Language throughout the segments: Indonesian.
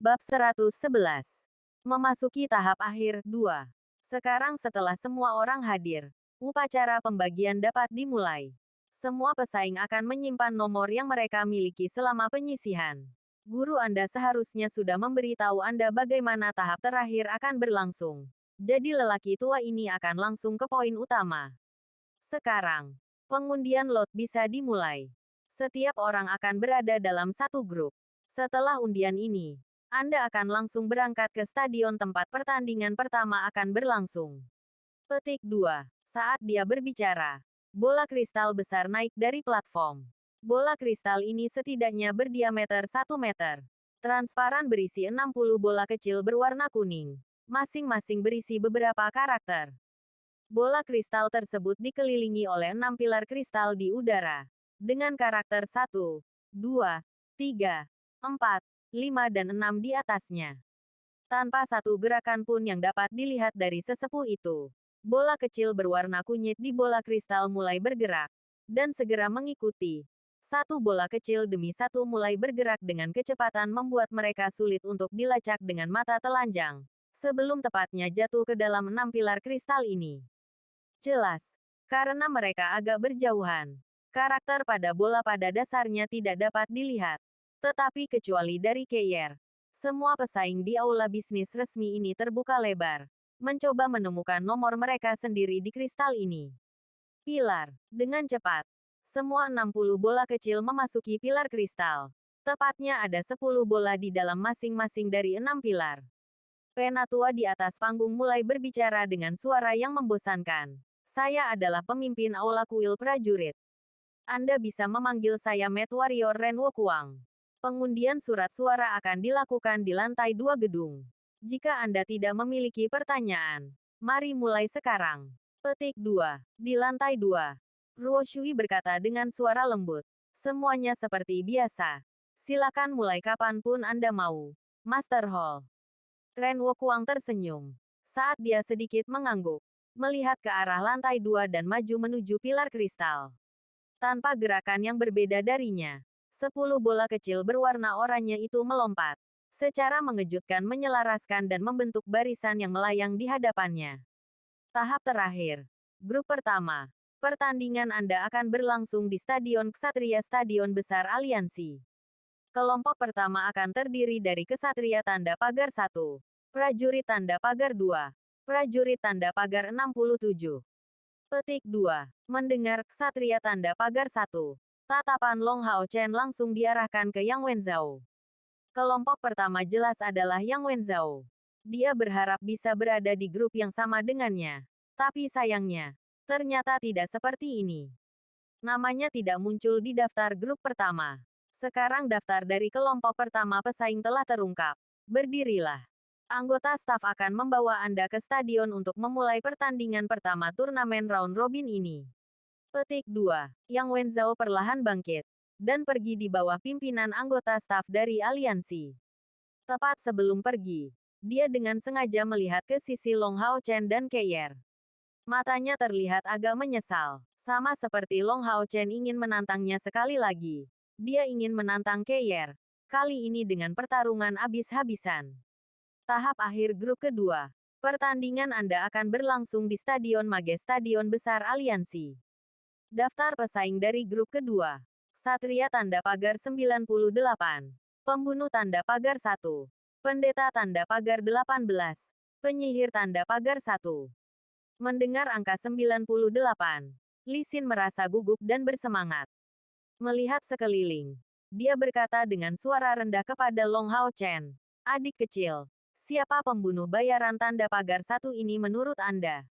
Bab 111. Memasuki tahap akhir, 2. Sekarang setelah semua orang hadir, upacara pembagian dapat dimulai. Semua pesaing akan menyimpan nomor yang mereka miliki selama penyisihan. Guru Anda seharusnya sudah memberitahu Anda bagaimana tahap terakhir akan berlangsung. Jadi lelaki tua ini akan langsung ke poin utama. Sekarang, pengundian lot bisa dimulai. Setiap orang akan berada dalam satu grup. Setelah undian ini, Anda akan langsung berangkat ke stadion tempat pertandingan pertama akan berlangsung. Petik 2. Saat dia berbicara, bola kristal besar naik dari platform. Bola kristal ini setidaknya berdiameter 1 meter. Transparan berisi 60 bola kecil berwarna kuning. Masing-masing berisi beberapa karakter. Bola kristal tersebut dikelilingi oleh 6 pilar kristal di udara. Dengan karakter 1, 2, 3, 4, 5 dan 6 di atasnya. Tanpa satu gerakan pun yang dapat dilihat dari sesepuh itu, bola kecil berwarna kunyit di bola kristal mulai bergerak, dan segera mengikuti. Satu bola kecil demi satu mulai bergerak dengan kecepatan membuat mereka sulit untuk dilacak dengan mata telanjang, sebelum tepatnya jatuh ke dalam 6 pilar kristal ini. Jelas, karena mereka agak berjauhan, karakter pada bola pada dasarnya tidak dapat dilihat. Tetapi kecuali dari Keyer, semua pesaing di aula bisnis resmi ini terbuka lebar, mencoba menemukan nomor mereka sendiri di kristal ini. Pilar. Dengan cepat, semua 60 bola kecil memasuki pilar kristal. Tepatnya ada 10 bola di dalam masing-masing dari 6 pilar. Penatua di atas panggung mulai berbicara dengan suara yang membosankan. Saya adalah pemimpin aula kuil prajurit. Anda bisa memanggil saya Met Warrior Ren Wokuang. Pengundian surat suara akan dilakukan di lantai 2 gedung. Jika Anda tidak memiliki pertanyaan, mari mulai sekarang. Petik 2. Di lantai 2. Ruo Shui berkata dengan suara lembut. Semuanya seperti biasa. Silakan mulai kapanpun Anda mau. Master Hall. Ren Wokuang tersenyum. Saat dia sedikit mengangguk, melihat ke arah lantai 2 dan maju menuju pilar kristal. Tanpa gerakan yang berbeda darinya, 10 bola kecil berwarna oranye itu melompat. Secara mengejutkan menyelaraskan dan membentuk barisan yang melayang di hadapannya. Tahap terakhir. Grup pertama. Pertandingan Anda akan berlangsung di Stadion Ksatria Stadion Besar Aliansi. Kelompok pertama akan terdiri dari Ksatria Tanda Pagar 1, Prajurit Tanda Pagar 2, Prajurit Tanda Pagar 67. Petik 2. Mendengar Ksatria Tanda Pagar 1. Tatapan Long Hao Chen langsung diarahkan ke Yang Wenzhou. Kelompok pertama jelas adalah Yang Wenzhou. Dia berharap bisa berada di grup yang sama dengannya. Tapi sayangnya, ternyata tidak seperti ini. Namanya tidak muncul di daftar grup pertama. Sekarang daftar dari kelompok pertama pesaing telah terungkap. Berdirilah. Anggota staf akan membawa Anda ke stadion untuk memulai pertandingan pertama turnamen round robin ini. Petik 2. Yang Wenzhou perlahan bangkit, dan pergi di bawah pimpinan anggota staf dari aliansi. Tepat sebelum pergi, dia dengan sengaja melihat ke sisi Long Hao Chen dan Keyer. Matanya terlihat agak menyesal, sama seperti Long Hao Chen ingin menantangnya sekali lagi. Dia ingin menantang Keyer, kali ini dengan pertarungan habis-habisan. Tahap akhir grup kedua. Pertandingan Anda akan berlangsung di Stadion Mage Stadion Besar Aliansi. Daftar pesaing dari grup kedua. Ksatria Tanda Pagar 98. Pembunuh Tanda Pagar 1. Pendeta Tanda Pagar 18. Penyihir Tanda Pagar 1. Mendengar angka 98, Li Xin merasa gugup dan bersemangat. Melihat sekeliling, dia berkata dengan suara rendah kepada Long Hao Chen. Adik kecil, siapa pembunuh bayaran Tanda Pagar 1 ini menurut Anda?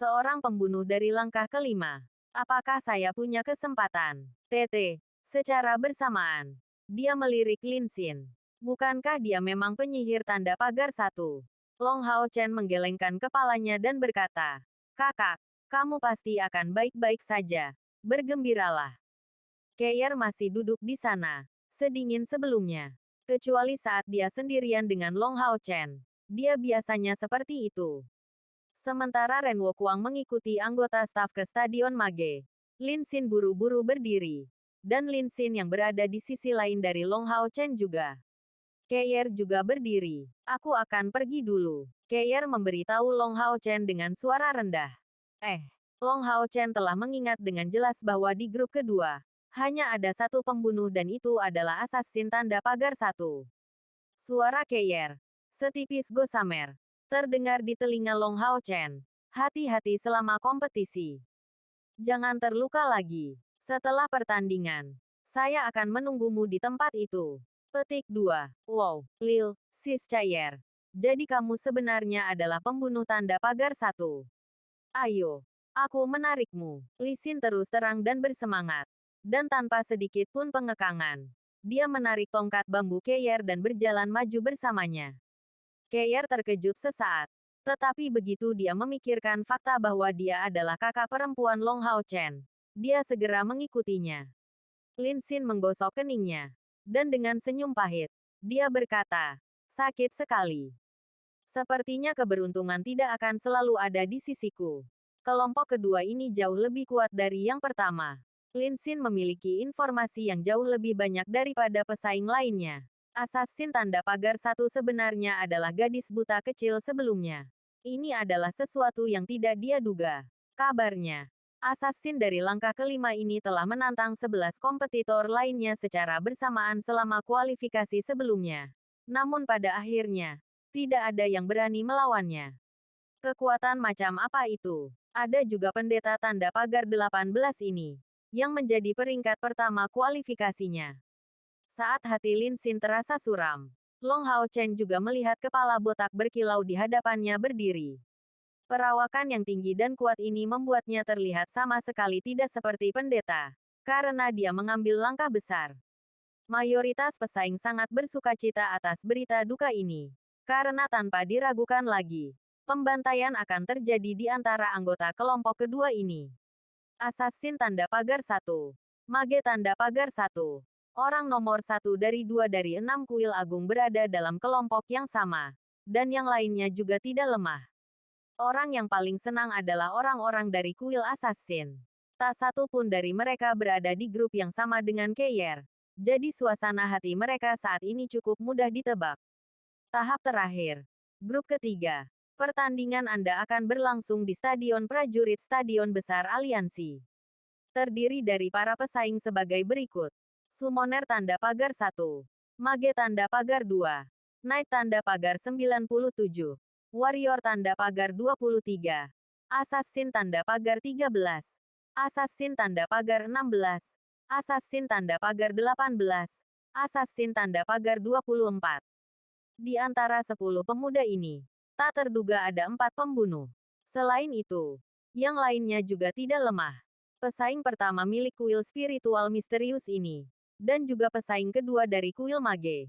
Seorang pembunuh dari langkah kelima. Apakah saya punya kesempatan? TT. Secara bersamaan, dia melirik Lin Xin. Bukankah dia memang penyihir Tanda Pagar 1? Long Hao Chen menggelengkan kepalanya dan berkata, Kakak, kamu pasti akan baik-baik saja. Bergembiralah. Keyer masih duduk di sana, sedingin sebelumnya. Kecuali saat dia sendirian dengan Long Hao Chen. Dia biasanya seperti itu. Sementara Ren Wokuang mengikuti anggota staf ke Stadion Mage. Lin Xin buru-buru berdiri. Dan Lin Xin yang berada di sisi lain dari Long Hao Chen juga. Keir juga berdiri. Aku akan pergi dulu. Keir memberitahu Long Hao Chen dengan suara rendah. Long Hao Chen telah mengingat dengan jelas bahwa di grup kedua, hanya ada satu pembunuh dan itu adalah assassin tanda pagar satu. Suara Keir, setipis gossamer, terdengar di telinga Long Hao Chen. Hati-hati selama kompetisi. Jangan terluka lagi. Setelah pertandingan, saya akan menunggumu di tempat itu. Petik 2. Wow, Lil, sis Cair. Jadi kamu sebenarnya adalah pembunuh tanda pagar satu. Ayo, aku menarikmu. Li Xin terus terang dan bersemangat. Dan tanpa sedikit pun pengekangan, dia menarik tongkat bambu Keir dan berjalan maju bersamanya. Keir terkejut sesaat. Tetapi begitu dia memikirkan fakta bahwa dia adalah kakak perempuan Long Hao Chen, dia segera mengikutinya. Lin Xin menggosok keningnya. Dan dengan senyum pahit, dia berkata, sakit sekali. Sepertinya keberuntungan tidak akan selalu ada di sisiku. Kelompok kedua ini jauh lebih kuat dari yang pertama. Lin Xin memiliki informasi yang jauh lebih banyak daripada pesaing lainnya. Assassin tanda pagar satu sebenarnya adalah gadis buta kecil sebelumnya. Ini adalah sesuatu yang tidak dia duga. Kabarnya, assassin dari langkah kelima ini telah menantang 11 kompetitor lainnya secara bersamaan selama kualifikasi sebelumnya. Namun pada akhirnya, tidak ada yang berani melawannya. Kekuatan macam apa itu? Ada juga pendeta tanda pagar 18 ini, yang menjadi peringkat pertama kualifikasinya. Saat hati Lin Xin terasa suram, Long Hao Chen juga melihat kepala botak berkilau di hadapannya berdiri. Perawakan yang tinggi dan kuat ini membuatnya terlihat sama sekali tidak seperti pendeta, karena dia mengambil langkah besar. Mayoritas pesaing sangat bersukacita atas berita duka ini, karena tanpa diragukan lagi, pembantaian akan terjadi di antara anggota kelompok kedua ini. Assassin tanda pagar 1. Mage tanda pagar 1. Orang nomor 1 dari 2 dari 6 kuil agung berada dalam kelompok yang sama, dan yang lainnya juga tidak lemah. Orang yang paling senang adalah orang-orang dari kuil assassin. Tak satu pun dari mereka berada di grup yang sama dengan Keir. Jadi suasana hati mereka saat ini cukup mudah ditebak. Tahap terakhir. Grup ketiga. Pertandingan Anda akan berlangsung di Stadion Prajurit Stadion Besar Aliansi. Terdiri dari para pesaing sebagai berikut. Summoner tanda pagar 1. Mage tanda pagar 2. Knight tanda pagar 97. Warrior tanda pagar 23. Assassin tanda pagar 13. Assassin tanda pagar 16. Assassin tanda pagar 18. Assassin tanda pagar 24. Di antara 10 pemuda ini, tak terduga ada 4 pembunuh. Selain itu, yang lainnya juga tidak lemah. Pesaing pertama milik kuil spiritual misterius ini, dan juga pesaing kedua dari kuil mage.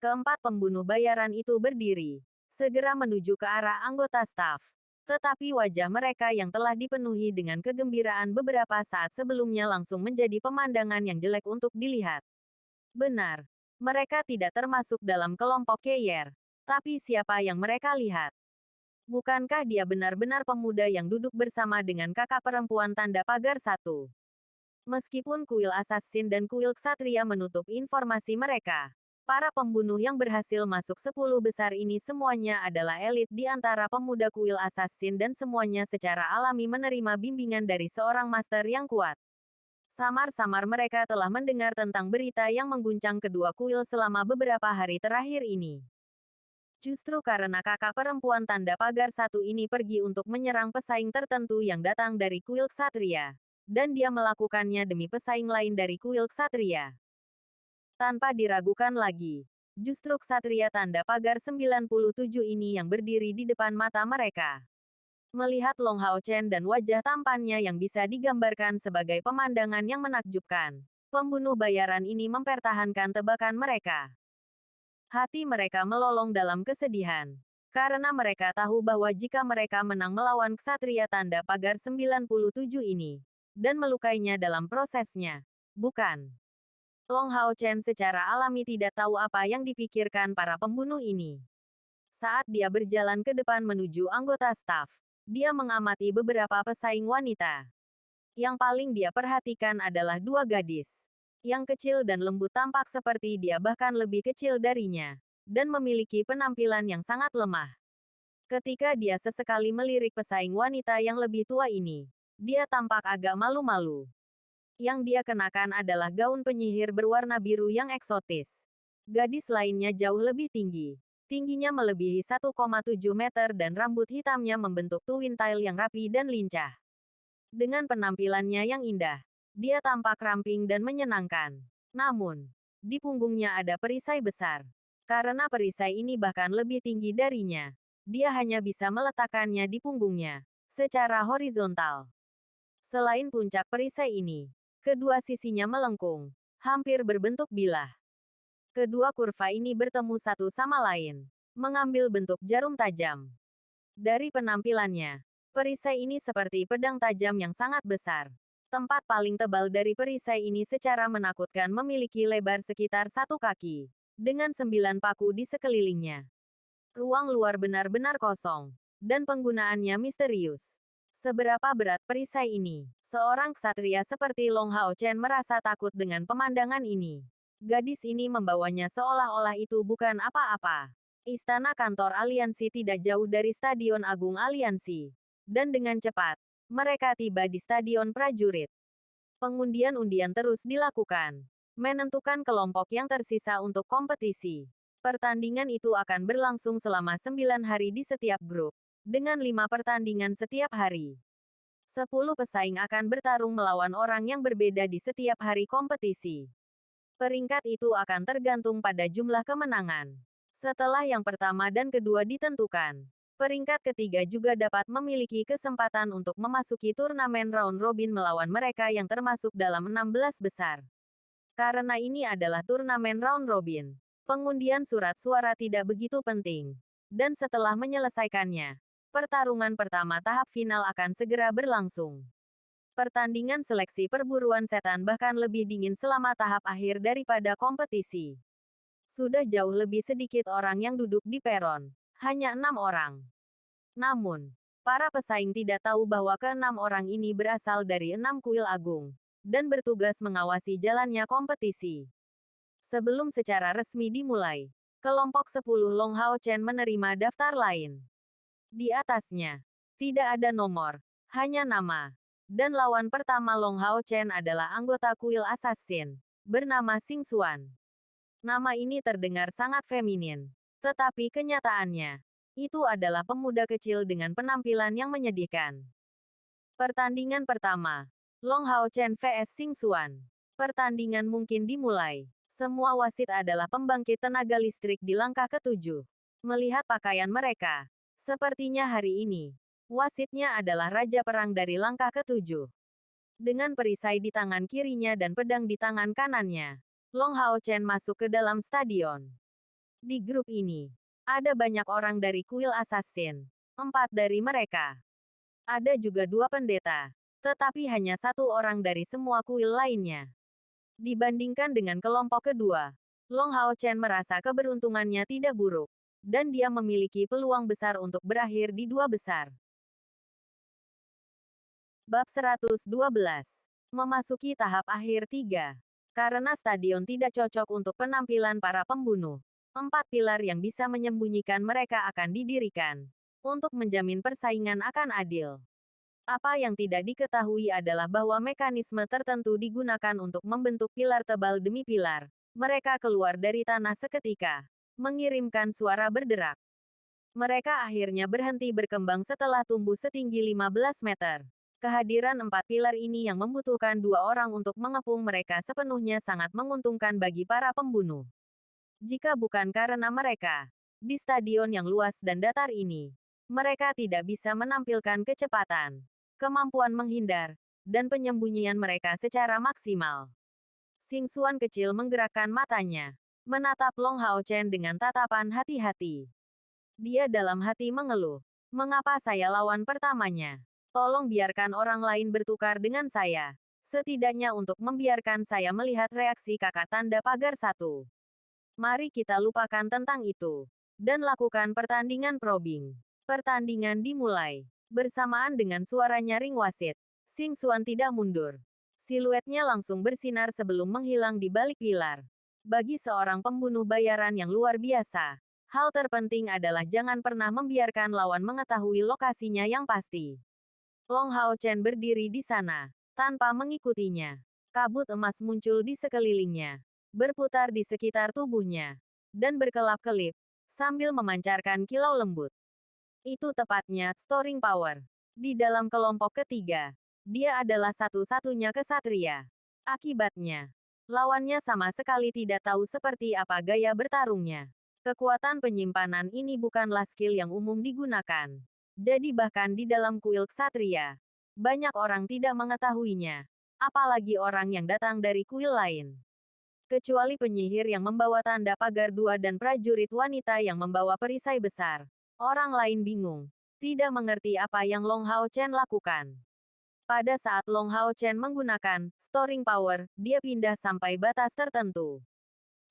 Keempat pembunuh bayaran itu berdiri, segera menuju ke arah anggota staf. Tetapi wajah mereka yang telah dipenuhi dengan kegembiraan beberapa saat sebelumnya langsung menjadi pemandangan yang jelek untuk dilihat. Benar, mereka tidak termasuk dalam kelompok Keir. Tapi siapa yang mereka lihat? Bukankah dia benar-benar pemuda yang duduk bersama dengan kakak perempuan tanda pagar 1? Meskipun kuil assassin dan kuil ksatria menutup informasi mereka, para pembunuh yang berhasil masuk 10 besar ini semuanya adalah elit di antara pemuda kuil assassin dan semuanya secara alami menerima bimbingan dari seorang master yang kuat. Samar-samar mereka telah mendengar tentang berita yang mengguncang kedua kuil selama beberapa hari terakhir ini. Justru karena kakak perempuan tanda pagar 1 ini pergi untuk menyerang pesaing tertentu yang datang dari kuil ksatria. Dan dia melakukannya demi pesaing lain dari kuil ksatria. Tanpa diragukan lagi, justru ksatria tanda pagar 97 ini yang berdiri di depan mata mereka. Melihat Long Hao Chen dan wajah tampannya yang bisa digambarkan sebagai pemandangan yang menakjubkan, pembunuh bayaran ini mempertahankan tebakan mereka. Hati mereka melolong dalam kesedihan. Karena mereka tahu bahwa jika mereka menang melawan ksatria tanda pagar 97 ini, dan melukainya dalam prosesnya. Bukan. Long Hao Chen secara alami tidak tahu apa yang dipikirkan para pembunuh ini. Saat dia berjalan ke depan menuju anggota staf, dia mengamati beberapa pesaing wanita. Yang paling dia perhatikan adalah 2 gadis. Yang kecil dan lembut tampak seperti dia bahkan lebih kecil darinya. Dan memiliki penampilan yang sangat lemah. Ketika dia sesekali melirik pesaing wanita yang lebih tua ini, dia tampak agak malu-malu. Yang dia kenakan adalah gaun penyihir berwarna biru yang eksotis. Gadis lainnya jauh lebih tinggi. Tingginya melebihi 1,7 meter dan rambut hitamnya membentuk twin tail yang rapi dan lincah. Dengan penampilannya yang indah, dia tampak ramping dan menyenangkan. Namun, di punggungnya ada perisai besar. Karena perisai ini bahkan lebih tinggi darinya, dia hanya bisa meletakkannya di punggungnya, secara horizontal. Selain puncak perisai ini, kedua sisinya melengkung, hampir berbentuk bilah. Kedua kurva ini bertemu satu sama lain, mengambil bentuk jarum tajam. Dari penampilannya, perisai ini seperti pedang tajam yang sangat besar. Tempat paling tebal dari perisai ini secara menakutkan memiliki lebar sekitar 1 kaki, dengan 9 paku di sekelilingnya. Ruang luar benar-benar kosong, dan penggunaannya misterius. Seberapa berat perisai ini? Seorang ksatria seperti Long Hao Chen merasa takut dengan pemandangan ini. Gadis ini membawanya seolah-olah itu bukan apa-apa. Istana kantor aliansi tidak jauh dari Stadion Agung Aliansi. Dan dengan cepat, mereka tiba di Stadion Prajurit. Pengundian-undian terus dilakukan, menentukan kelompok yang tersisa untuk kompetisi. Pertandingan itu akan berlangsung selama 9 hari di setiap grup, dengan 5 pertandingan setiap hari. 10 pesaing akan bertarung melawan orang yang berbeda di setiap hari kompetisi. Peringkat itu akan tergantung pada jumlah kemenangan. Setelah yang pertama dan kedua ditentukan, peringkat ketiga juga dapat memiliki kesempatan untuk memasuki turnamen round robin melawan mereka yang termasuk dalam 16 besar. Karena ini adalah turnamen round robin, pengundian surat suara tidak begitu penting. Dan setelah menyelesaikannya, pertarungan pertama tahap final akan segera berlangsung. Pertandingan seleksi perburuan setan bahkan lebih dingin selama tahap akhir daripada kompetisi. Sudah jauh lebih sedikit orang yang duduk di peron, hanya 6 orang. Namun, para pesaing tidak tahu bahwa ke-6 orang ini berasal dari 6 kuil agung, dan bertugas mengawasi jalannya kompetisi. Sebelum secara resmi dimulai, kelompok 10 Long Hao Chen menerima daftar lain. Di atasnya, tidak ada nomor, hanya nama. Dan lawan pertama Long Hao Chen adalah anggota kuil assassin, bernama Xing Xuan. Nama ini terdengar sangat feminin, tetapi kenyataannya, itu adalah pemuda kecil dengan penampilan yang menyedihkan. Pertandingan pertama, Long Hao Chen vs Xing Xuan. Pertandingan mungkin dimulai. Semua wasit adalah pembangkit tenaga listrik di langkah ke-7. Melihat pakaian mereka, sepertinya hari ini, wasitnya adalah Raja Perang dari langkah ke-7. Dengan perisai di tangan kirinya dan pedang di tangan kanannya, Long Hao Chen masuk ke dalam stadion. Di grup ini, ada banyak orang dari kuil assassin. 4 dari mereka. Ada juga 2 pendeta, tetapi hanya 1 orang dari semua kuil lainnya. Dibandingkan dengan kelompok kedua, Long Hao Chen merasa keberuntungannya tidak buruk, dan dia memiliki peluang besar untuk berakhir di 2 besar. Bab 112. Memasuki tahap akhir 3. Karena stadion tidak cocok untuk penampilan para pembunuh, 4 pilar yang bisa menyembunyikan mereka akan didirikan, untuk menjamin persaingan akan adil. Apa yang tidak diketahui adalah bahwa mekanisme tertentu digunakan untuk membentuk pilar tebal demi pilar. Mereka keluar dari tanah seketika, mengirimkan suara berderak. Mereka akhirnya berhenti berkembang setelah tumbuh setinggi 15 meter. Kehadiran 4 pilar ini yang membutuhkan 2 orang untuk mengepung mereka sepenuhnya sangat menguntungkan bagi para pembunuh. Jika bukan karena mereka, di stadion yang luas dan datar ini, mereka tidak bisa menampilkan kecepatan, kemampuan menghindar, dan penyembunyian mereka secara maksimal. Xing Xuan kecil menggerakkan matanya, menatap Long Hao Chen dengan tatapan hati-hati. Dia dalam hati mengeluh, mengapa saya lawan pertamanya? Tolong biarkan orang lain bertukar dengan saya, setidaknya untuk membiarkan saya melihat reaksi kakak tanda pagar 1. Mari kita lupakan tentang itu, dan lakukan pertandingan probing. Pertandingan dimulai. Bersamaan dengan suara nyaring wasit, Xing Xuan tidak mundur. Siluetnya langsung bersinar sebelum menghilang di balik pilar. Bagi seorang pembunuh bayaran yang luar biasa, hal terpenting adalah jangan pernah membiarkan lawan mengetahui lokasinya yang pasti. Long Hao Chen berdiri di sana, tanpa mengikutinya. Kabut emas muncul di sekelilingnya, berputar di sekitar tubuhnya, dan berkelap-kelip, sambil memancarkan kilau lembut. Itu tepatnya Storing Power. Di dalam kelompok ketiga, dia adalah satu-satunya kesatria. Akibatnya, lawannya sama sekali tidak tahu seperti apa gaya bertarungnya. Kekuatan penyimpanan ini bukanlah skill yang umum digunakan. Jadi bahkan di dalam kuil ksatria, banyak orang tidak mengetahuinya. Apalagi orang yang datang dari kuil lain. Kecuali penyihir yang membawa tanda pagar dua dan prajurit wanita yang membawa perisai besar. Orang lain bingung. Tidak mengerti apa yang Long Hao Chen lakukan. Pada saat Long Hao Chen menggunakan Storing Power, dia pindah sampai batas tertentu.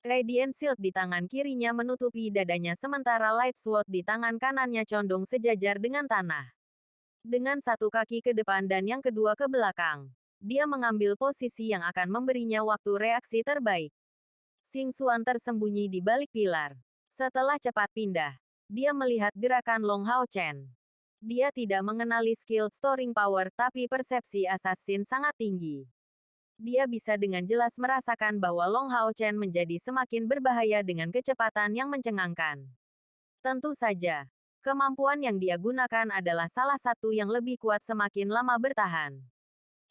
Radiant Shield di tangan kirinya menutupi dadanya sementara Light Sword di tangan kanannya condong sejajar dengan tanah. Dengan satu kaki ke depan dan yang kedua ke belakang, dia mengambil posisi yang akan memberinya waktu reaksi terbaik. Xing Xuan tersembunyi di balik pilar. Setelah cepat pindah, dia melihat gerakan Long Hao Chen. Dia tidak mengenali skill Storing Power, tapi persepsi assassin sangat tinggi. Dia bisa dengan jelas merasakan bahwa Long Hao Chen menjadi semakin berbahaya dengan kecepatan yang mencengangkan. Tentu saja, kemampuan yang dia gunakan adalah salah satu yang lebih kuat semakin lama bertahan.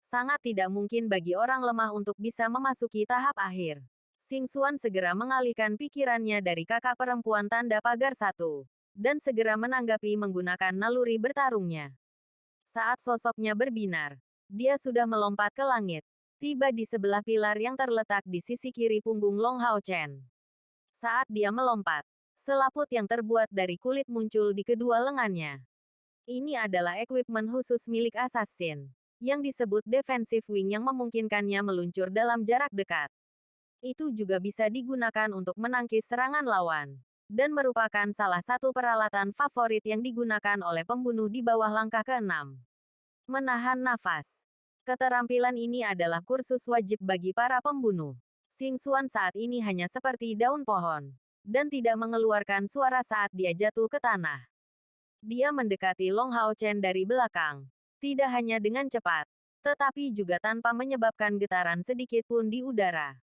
Sangat tidak mungkin bagi orang lemah untuk bisa memasuki tahap akhir. Xing Xuan segera mengalihkan pikirannya dari kakak perempuan tanda pagar satu, dan segera menanggapi menggunakan naluri bertarungnya. Saat sosoknya berbinar, dia sudah melompat ke langit. Tiba di sebelah pilar yang terletak di sisi kiri punggung Long Hao Chen. Saat dia melompat, selaput yang terbuat dari kulit muncul di kedua lengannya. Ini adalah equipment khusus milik assassin, yang disebut defensive wing yang memungkinkannya meluncur dalam jarak dekat. Itu juga bisa digunakan untuk menangkis serangan lawan, dan merupakan salah satu peralatan favorit yang digunakan oleh pembunuh di bawah langkah ke-6. Menahan nafas. Keterampilan ini adalah kursus wajib bagi para pembunuh. Xing Xuan saat ini hanya seperti daun pohon, dan tidak mengeluarkan suara saat dia jatuh ke tanah. Dia mendekati Long Hao Chen dari belakang, tidak hanya dengan cepat, tetapi juga tanpa menyebabkan getaran sedikit pun di udara.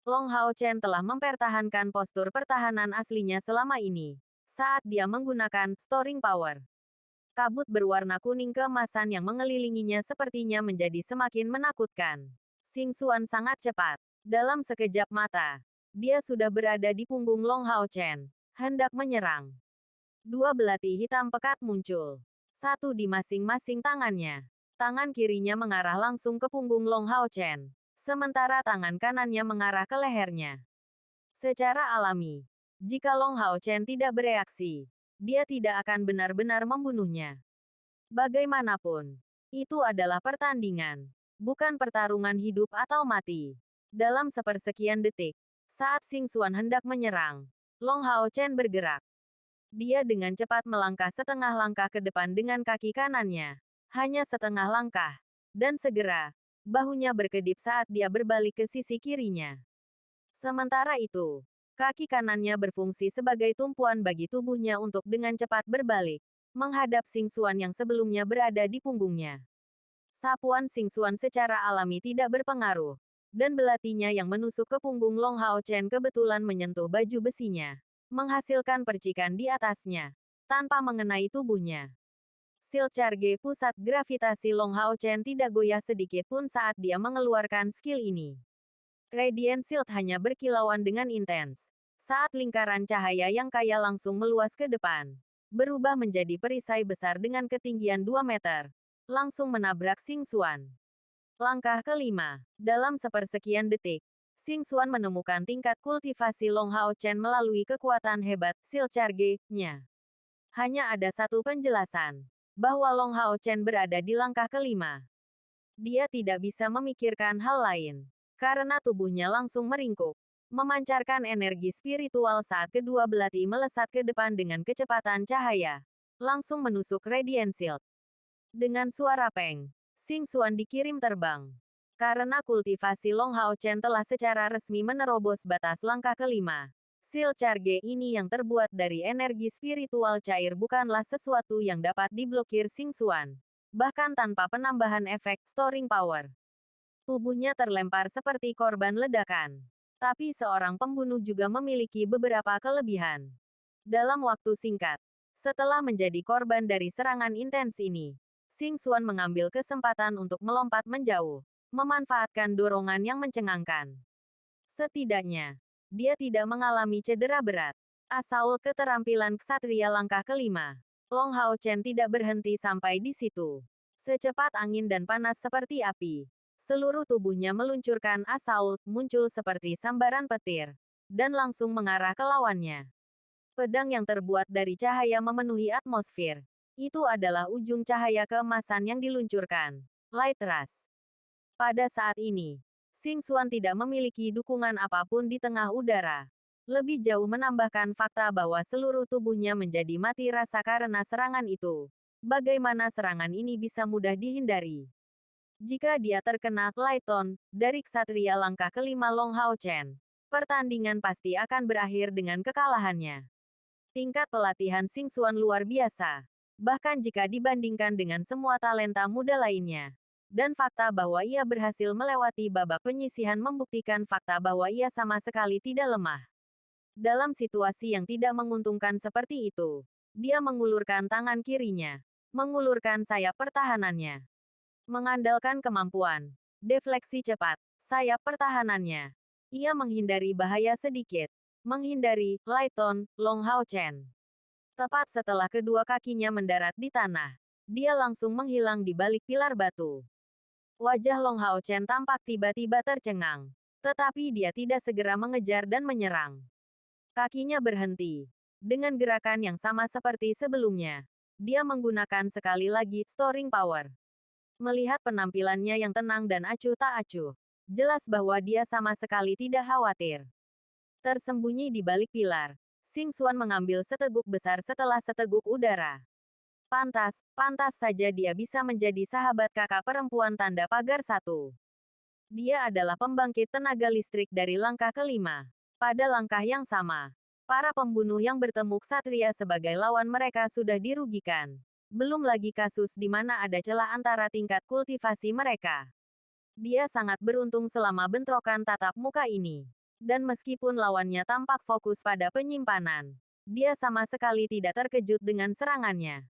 Long Hao Chen telah mempertahankan postur pertahanan aslinya selama ini, saat dia menggunakan Storing Power. Kabut berwarna kuning keemasan yang mengelilinginya sepertinya menjadi semakin menakutkan. Xing Xuan sangat cepat. Dalam sekejap mata, dia sudah berada di punggung Long Hao Chen, hendak menyerang. Dua belati hitam pekat muncul. Satu di masing-masing tangannya. Tangan kirinya mengarah langsung ke punggung Long Hao Chen, sementara tangan kanannya mengarah ke lehernya. Secara alami, jika Long Hao Chen tidak bereaksi, dia tidak akan benar-benar membunuhnya. Bagaimanapun, itu adalah pertandingan, bukan pertarungan hidup atau mati. Dalam sepersekian detik, saat Xing Xuan hendak menyerang, Long Hao Chen bergerak. Dia dengan cepat melangkah setengah langkah ke depan dengan kaki kanannya, hanya setengah langkah, dan segera, bahunya berkedip saat dia berbalik ke sisi kirinya. Sementara itu, kaki kanannya berfungsi sebagai tumpuan bagi tubuhnya untuk dengan cepat berbalik, menghadap Xing Xuan yang sebelumnya berada di punggungnya. Sapuan Xing Xuan secara alami tidak berpengaruh, dan belatinya yang menusuk ke punggung Long Hao Chen kebetulan menyentuh baju besinya, menghasilkan percikan di atasnya, tanpa mengenai tubuhnya. Shield Charge pusat gravitasi Long Hao Chen tidak goyah sedikit pun saat dia mengeluarkan skill ini. Radiant Shield hanya berkilauan dengan intens, saat lingkaran cahaya yang kaya langsung meluas ke depan, berubah menjadi perisai besar dengan ketinggian 2 meter, langsung menabrak Xing Xuan. Langkah kelima, dalam sepersekian detik, Xing Xuan menemukan tingkat kultivasi Long Hao Chen melalui kekuatan hebat Shield Charge-nya. Hanya ada satu penjelasan, bahwa Long Hao Chen berada di langkah kelima. Dia tidak bisa memikirkan hal lain, karena tubuhnya langsung meringkuk, memancarkan energi spiritual saat kedua belati melesat ke depan dengan kecepatan cahaya, langsung menusuk Radiant Shield. Dengan suara peng, Xing Xuan dikirim terbang. Karena kultivasi Long Hao Chen telah secara resmi menerobos batas langkah kelima. Seal Charge ini yang terbuat dari energi spiritual cair bukanlah sesuatu yang dapat diblokir Xing Xuan. Bahkan tanpa penambahan efek storing power. Tubuhnya terlempar seperti korban ledakan. Tapi seorang pembunuh juga memiliki beberapa kelebihan. Dalam waktu singkat, setelah menjadi korban dari serangan intens ini, Xing Xuan mengambil kesempatan untuk melompat menjauh, memanfaatkan dorongan yang mencengangkan. Setidaknya, dia tidak mengalami cedera berat. Asal keterampilan ksatria langkah kelima, Long Hao Chen tidak berhenti sampai di situ. Secepat angin dan panas seperti api, seluruh tubuhnya meluncurkan asal, muncul seperti sambaran petir, dan langsung mengarah ke lawannya. Pedang yang terbuat dari cahaya memenuhi atmosfer. Itu adalah ujung cahaya keemasan yang diluncurkan. Light Rush. Pada saat ini, Xing Xuan tidak memiliki dukungan apapun di tengah udara. Lebih jauh menambahkan fakta bahwa seluruh tubuhnya menjadi mati rasa karena serangan itu. Bagaimana serangan ini bisa mudah dihindari? Jika dia terkena Lighton dari ksatria langkah kelima Long Hao Chen, pertandingan pasti akan berakhir dengan kekalahannya. Tingkat pelatihan Xing Xuan luar biasa. Bahkan jika dibandingkan dengan semua talenta muda lainnya. Dan fakta bahwa ia berhasil melewati babak penyisihan membuktikan fakta bahwa ia sama sekali tidak lemah. Dalam situasi yang tidak menguntungkan seperti itu, dia mengulurkan tangan kirinya, mengulurkan sayap pertahanannya. Mengandalkan kemampuan defleksi cepat, sayap pertahanannya. Ia menghindari bahaya sedikit, menghindari Lighton, Long Hao Chen. Tepat setelah kedua kakinya mendarat di tanah, dia langsung menghilang di balik pilar batu. Wajah Long Hao Chen tampak tiba-tiba tercengang. Tetapi dia tidak segera mengejar dan menyerang. Kakinya berhenti. Dengan gerakan yang sama seperti sebelumnya, dia menggunakan sekali lagi storing power. Melihat penampilannya yang tenang dan acuh tak acuh, jelas bahwa dia sama sekali tidak khawatir. Tersembunyi di balik pilar, Xing Xuan mengambil seteguk besar setelah seteguk udara. Pantas saja dia bisa menjadi sahabat kakak perempuan tanda pagar satu. Dia adalah pembangkit tenaga listrik dari langkah kelima. Pada langkah yang sama, para pembunuh yang bertemu ksatria sebagai lawan mereka sudah dirugikan. Belum lagi kasus di mana ada celah antara tingkat kultivasi mereka. Dia sangat beruntung selama bentrokan tatap muka ini. Dan meskipun lawannya tampak fokus pada penyimpanan, dia sama sekali tidak terkejut dengan serangannya.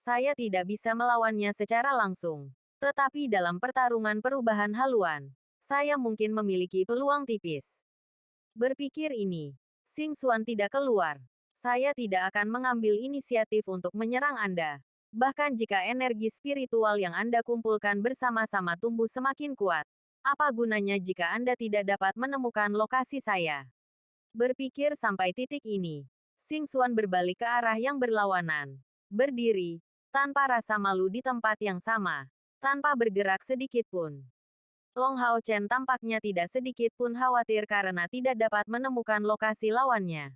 Saya tidak bisa melawannya secara langsung. Tetapi dalam pertarungan perubahan haluan, saya mungkin memiliki peluang tipis. Berpikir ini, Xing Xuan tidak keluar. Saya tidak akan mengambil inisiatif untuk menyerang Anda. Bahkan jika energi spiritual yang Anda kumpulkan bersama-sama tumbuh semakin kuat, apa gunanya jika Anda tidak dapat menemukan lokasi saya? Berpikir sampai titik ini, Xing Xuan berbalik ke arah yang berlawanan. Berdiri, tanpa rasa malu di tempat yang sama, tanpa bergerak sedikit pun. Long Hao Chen tampaknya tidak sedikit pun khawatir karena tidak dapat menemukan lokasi lawannya.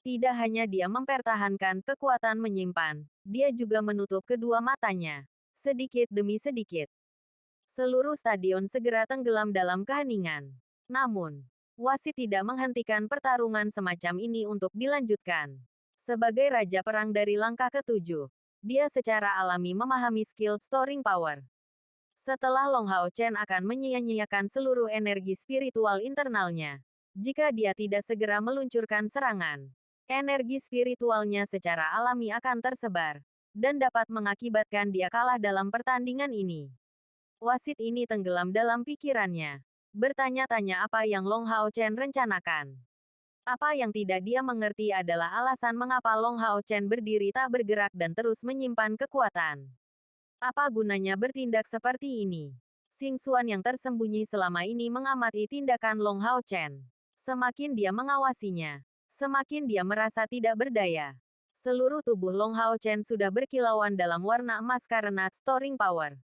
Tidak hanya dia mempertahankan kekuatan menyimpan, dia juga menutup kedua matanya, sedikit demi sedikit. Seluruh stadion segera tenggelam dalam keheningan. Namun, wasit tidak menghentikan pertarungan semacam ini untuk dilanjutkan. Sebagai raja perang dari langkah ketujuh, dia secara alami memahami skill storing power. Setelah Long Hao Chen akan menyia-nyiakan seluruh energi spiritual internalnya, jika dia tidak segera meluncurkan serangan, energi spiritualnya secara alami akan tersebar, dan dapat mengakibatkan dia kalah dalam pertandingan ini. Wasit ini tenggelam dalam pikirannya, bertanya-tanya apa yang Long Hao Chen rencanakan. Apa yang tidak dia mengerti adalah alasan mengapa Long Hao Chen berdiri tak bergerak dan terus menyimpan kekuatan. Apa gunanya bertindak seperti ini? Xing Xuan yang tersembunyi selama ini mengamati tindakan Long Hao Chen. Semakin dia mengawasinya, semakin dia merasa tidak berdaya. Seluruh tubuh Long Hao Chen sudah berkilauan dalam warna emas karena storing power.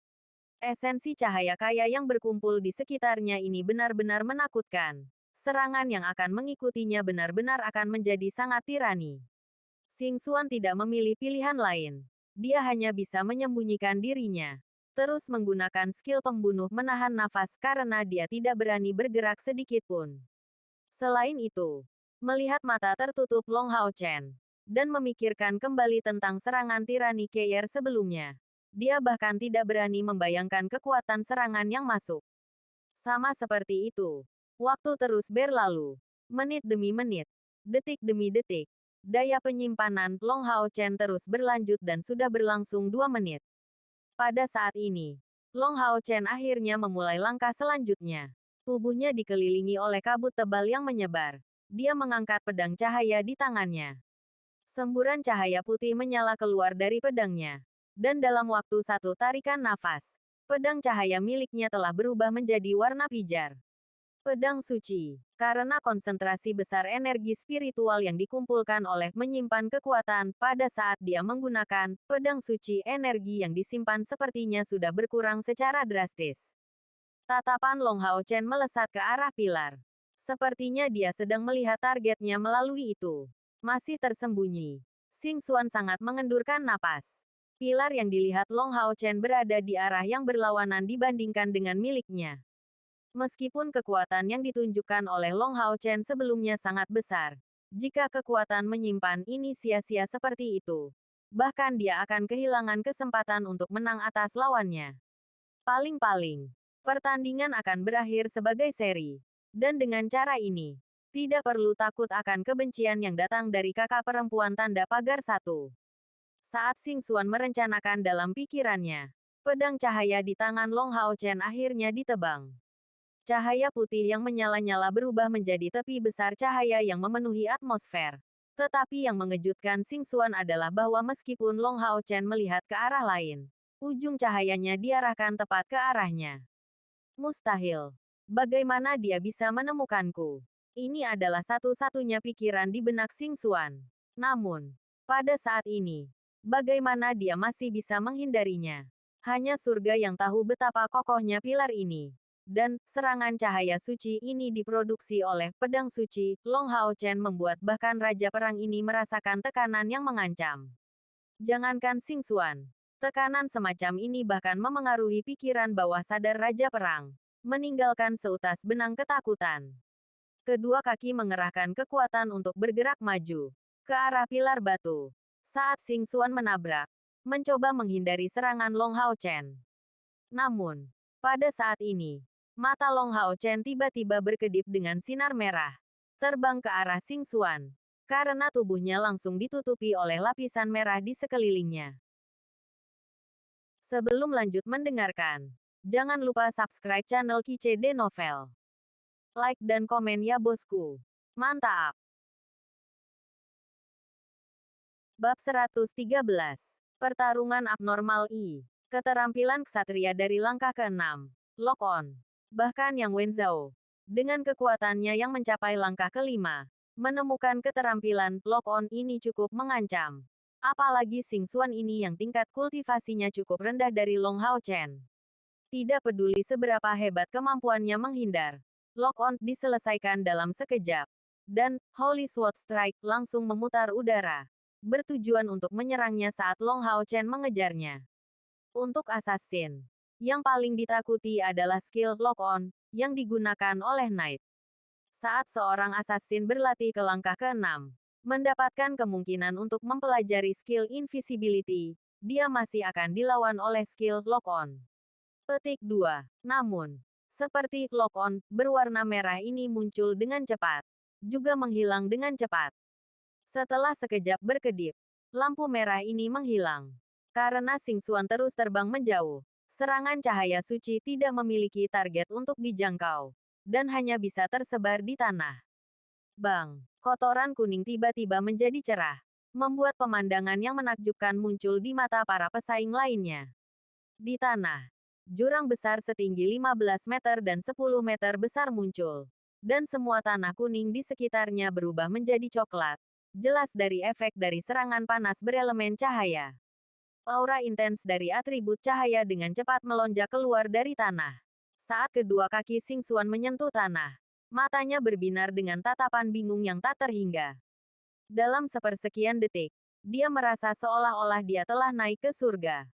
Esensi cahaya kaya yang berkumpul di sekitarnya ini benar-benar menakutkan. Serangan yang akan mengikutinya benar-benar akan menjadi sangat tirani. Xing Xuan tidak memilih pilihan lain. Dia hanya bisa menyembunyikan dirinya. terus menggunakan skill pembunuh menahan nafas karena dia tidak berani bergerak sedikit pun. Selain itu, melihat mata tertutup Long Hao Chen, dan memikirkan kembali tentang serangan tirani Keir sebelumnya, dia bahkan tidak berani membayangkan kekuatan serangan yang masuk. Sama seperti itu, waktu terus berlalu, menit demi menit, detik demi detik. Daya penyimpanan Long Hao Chen terus berlanjut dan sudah berlangsung 2 menit. Pada saat ini, Long Hao Chen akhirnya memulai langkah selanjutnya. Tubuhnya dikelilingi oleh kabut tebal yang menyebar. Dia mengangkat pedang cahaya di tangannya. Semburan cahaya putih menyala keluar dari pedangnya. Dan dalam waktu satu tarikan nafas, pedang cahaya miliknya telah berubah menjadi warna pijar. Pedang suci, karena konsentrasi besar energi spiritual yang dikumpulkan oleh menyimpan kekuatan, pada saat dia menggunakan pedang suci, energi yang disimpan sepertinya sudah berkurang secara drastis. Tatapan Long Hao Chen melesat ke arah pilar. Sepertinya dia sedang melihat targetnya melalui itu. Masih tersembunyi. Xing Xuan sangat mengendurkan napas. Pilar yang dilihat Long Hao Chen berada di arah yang berlawanan dibandingkan dengan miliknya. Meskipun kekuatan yang ditunjukkan oleh Long Hao Chen sebelumnya sangat besar, jika kekuatan menyimpan ini sia-sia seperti itu, bahkan dia akan kehilangan kesempatan untuk menang atas lawannya. Paling-paling, pertandingan akan berakhir sebagai seri. Dan dengan cara ini, tidak perlu takut akan kebencian yang datang dari kakak perempuan tanda pagar satu. Saat Xing Xuan merencanakan dalam pikirannya, pedang cahaya di tangan Long Hao Chen akhirnya ditebang. Cahaya putih yang menyala-nyala berubah menjadi tepi besar cahaya yang memenuhi atmosfer. Tetapi yang mengejutkan Xing Xuan adalah bahwa meskipun Long Hao Chen melihat ke arah lain, ujung cahayanya diarahkan tepat ke arahnya. Mustahil. Bagaimana dia bisa menemukanku? Ini adalah satu-satunya pikiran di benak Xing Xuan. Namun, pada saat ini, bagaimana dia masih bisa menghindarinya? Hanya surga yang tahu betapa kokohnya pilar ini. Dan, serangan cahaya suci ini diproduksi oleh pedang suci, Long Hao Chen membuat bahkan Raja Perang ini merasakan tekanan yang mengancam. Jangankan Xing Xuan, tekanan semacam ini bahkan memengaruhi pikiran bawah sadar Raja Perang, meninggalkan seutas benang ketakutan. Kedua kaki mengerahkan kekuatan untuk bergerak maju, ke arah pilar batu. Saat Xing Xuan menabrak, mencoba menghindari serangan Long Hao Chen. Namun, pada saat ini, mata Long Hao Chen tiba-tiba berkedip dengan sinar merah. Terbang ke arah Xing Xuan. Karena tubuhnya langsung ditutupi oleh lapisan merah di sekelilingnya. Sebelum lanjut mendengarkan, jangan lupa subscribe channel Kice De Novel. Like dan komen ya bosku. Mantap! Bab 113. Pertarungan abnormal I. Keterampilan ksatria dari langkah ke-6. Lock on. Bahkan Yang Wenzhou, dengan kekuatannya yang mencapai langkah ke-5, menemukan keterampilan lock on ini cukup mengancam. Apalagi Xing Xuan ini yang tingkat kultivasinya cukup rendah dari Long Hao Chen. Tidak peduli seberapa hebat kemampuannya menghindar, lock on diselesaikan dalam sekejap. Dan Holy Sword Strike langsung memutar udara, bertujuan untuk menyerangnya saat Long Hao Chen mengejarnya. Untuk assassin, yang paling ditakuti adalah skill lock-on, yang digunakan oleh Knight. Saat seorang assassin berlatih ke langkah ke-6, mendapatkan kemungkinan untuk mempelajari skill invisibility, dia masih akan dilawan oleh skill lock-on. Petik 2. Namun, seperti lock-on, berwarna merah ini muncul dengan cepat, juga menghilang dengan cepat. Setelah sekejap berkedip, lampu merah ini menghilang. Karena Xing Xuan terus terbang menjauh, serangan cahaya suci tidak memiliki target untuk dijangkau, dan hanya bisa tersebar di tanah. Bang! Kotoran kuning tiba-tiba menjadi cerah, membuat pemandangan yang menakjubkan muncul di mata para pesaing lainnya. Di tanah, jurang besar setinggi 15 meter dan 10 meter besar muncul, dan semua tanah kuning di sekitarnya berubah menjadi coklat, jelas dari efek dari serangan panas berelemen cahaya. Aura intens dari atribut cahaya dengan cepat melonjak keluar dari tanah. Saat kedua kaki Xing Xuan menyentuh tanah, matanya berbinar dengan tatapan bingung yang tak terhingga. Dalam sepersekian detik, dia merasa seolah-olah dia telah naik ke surga.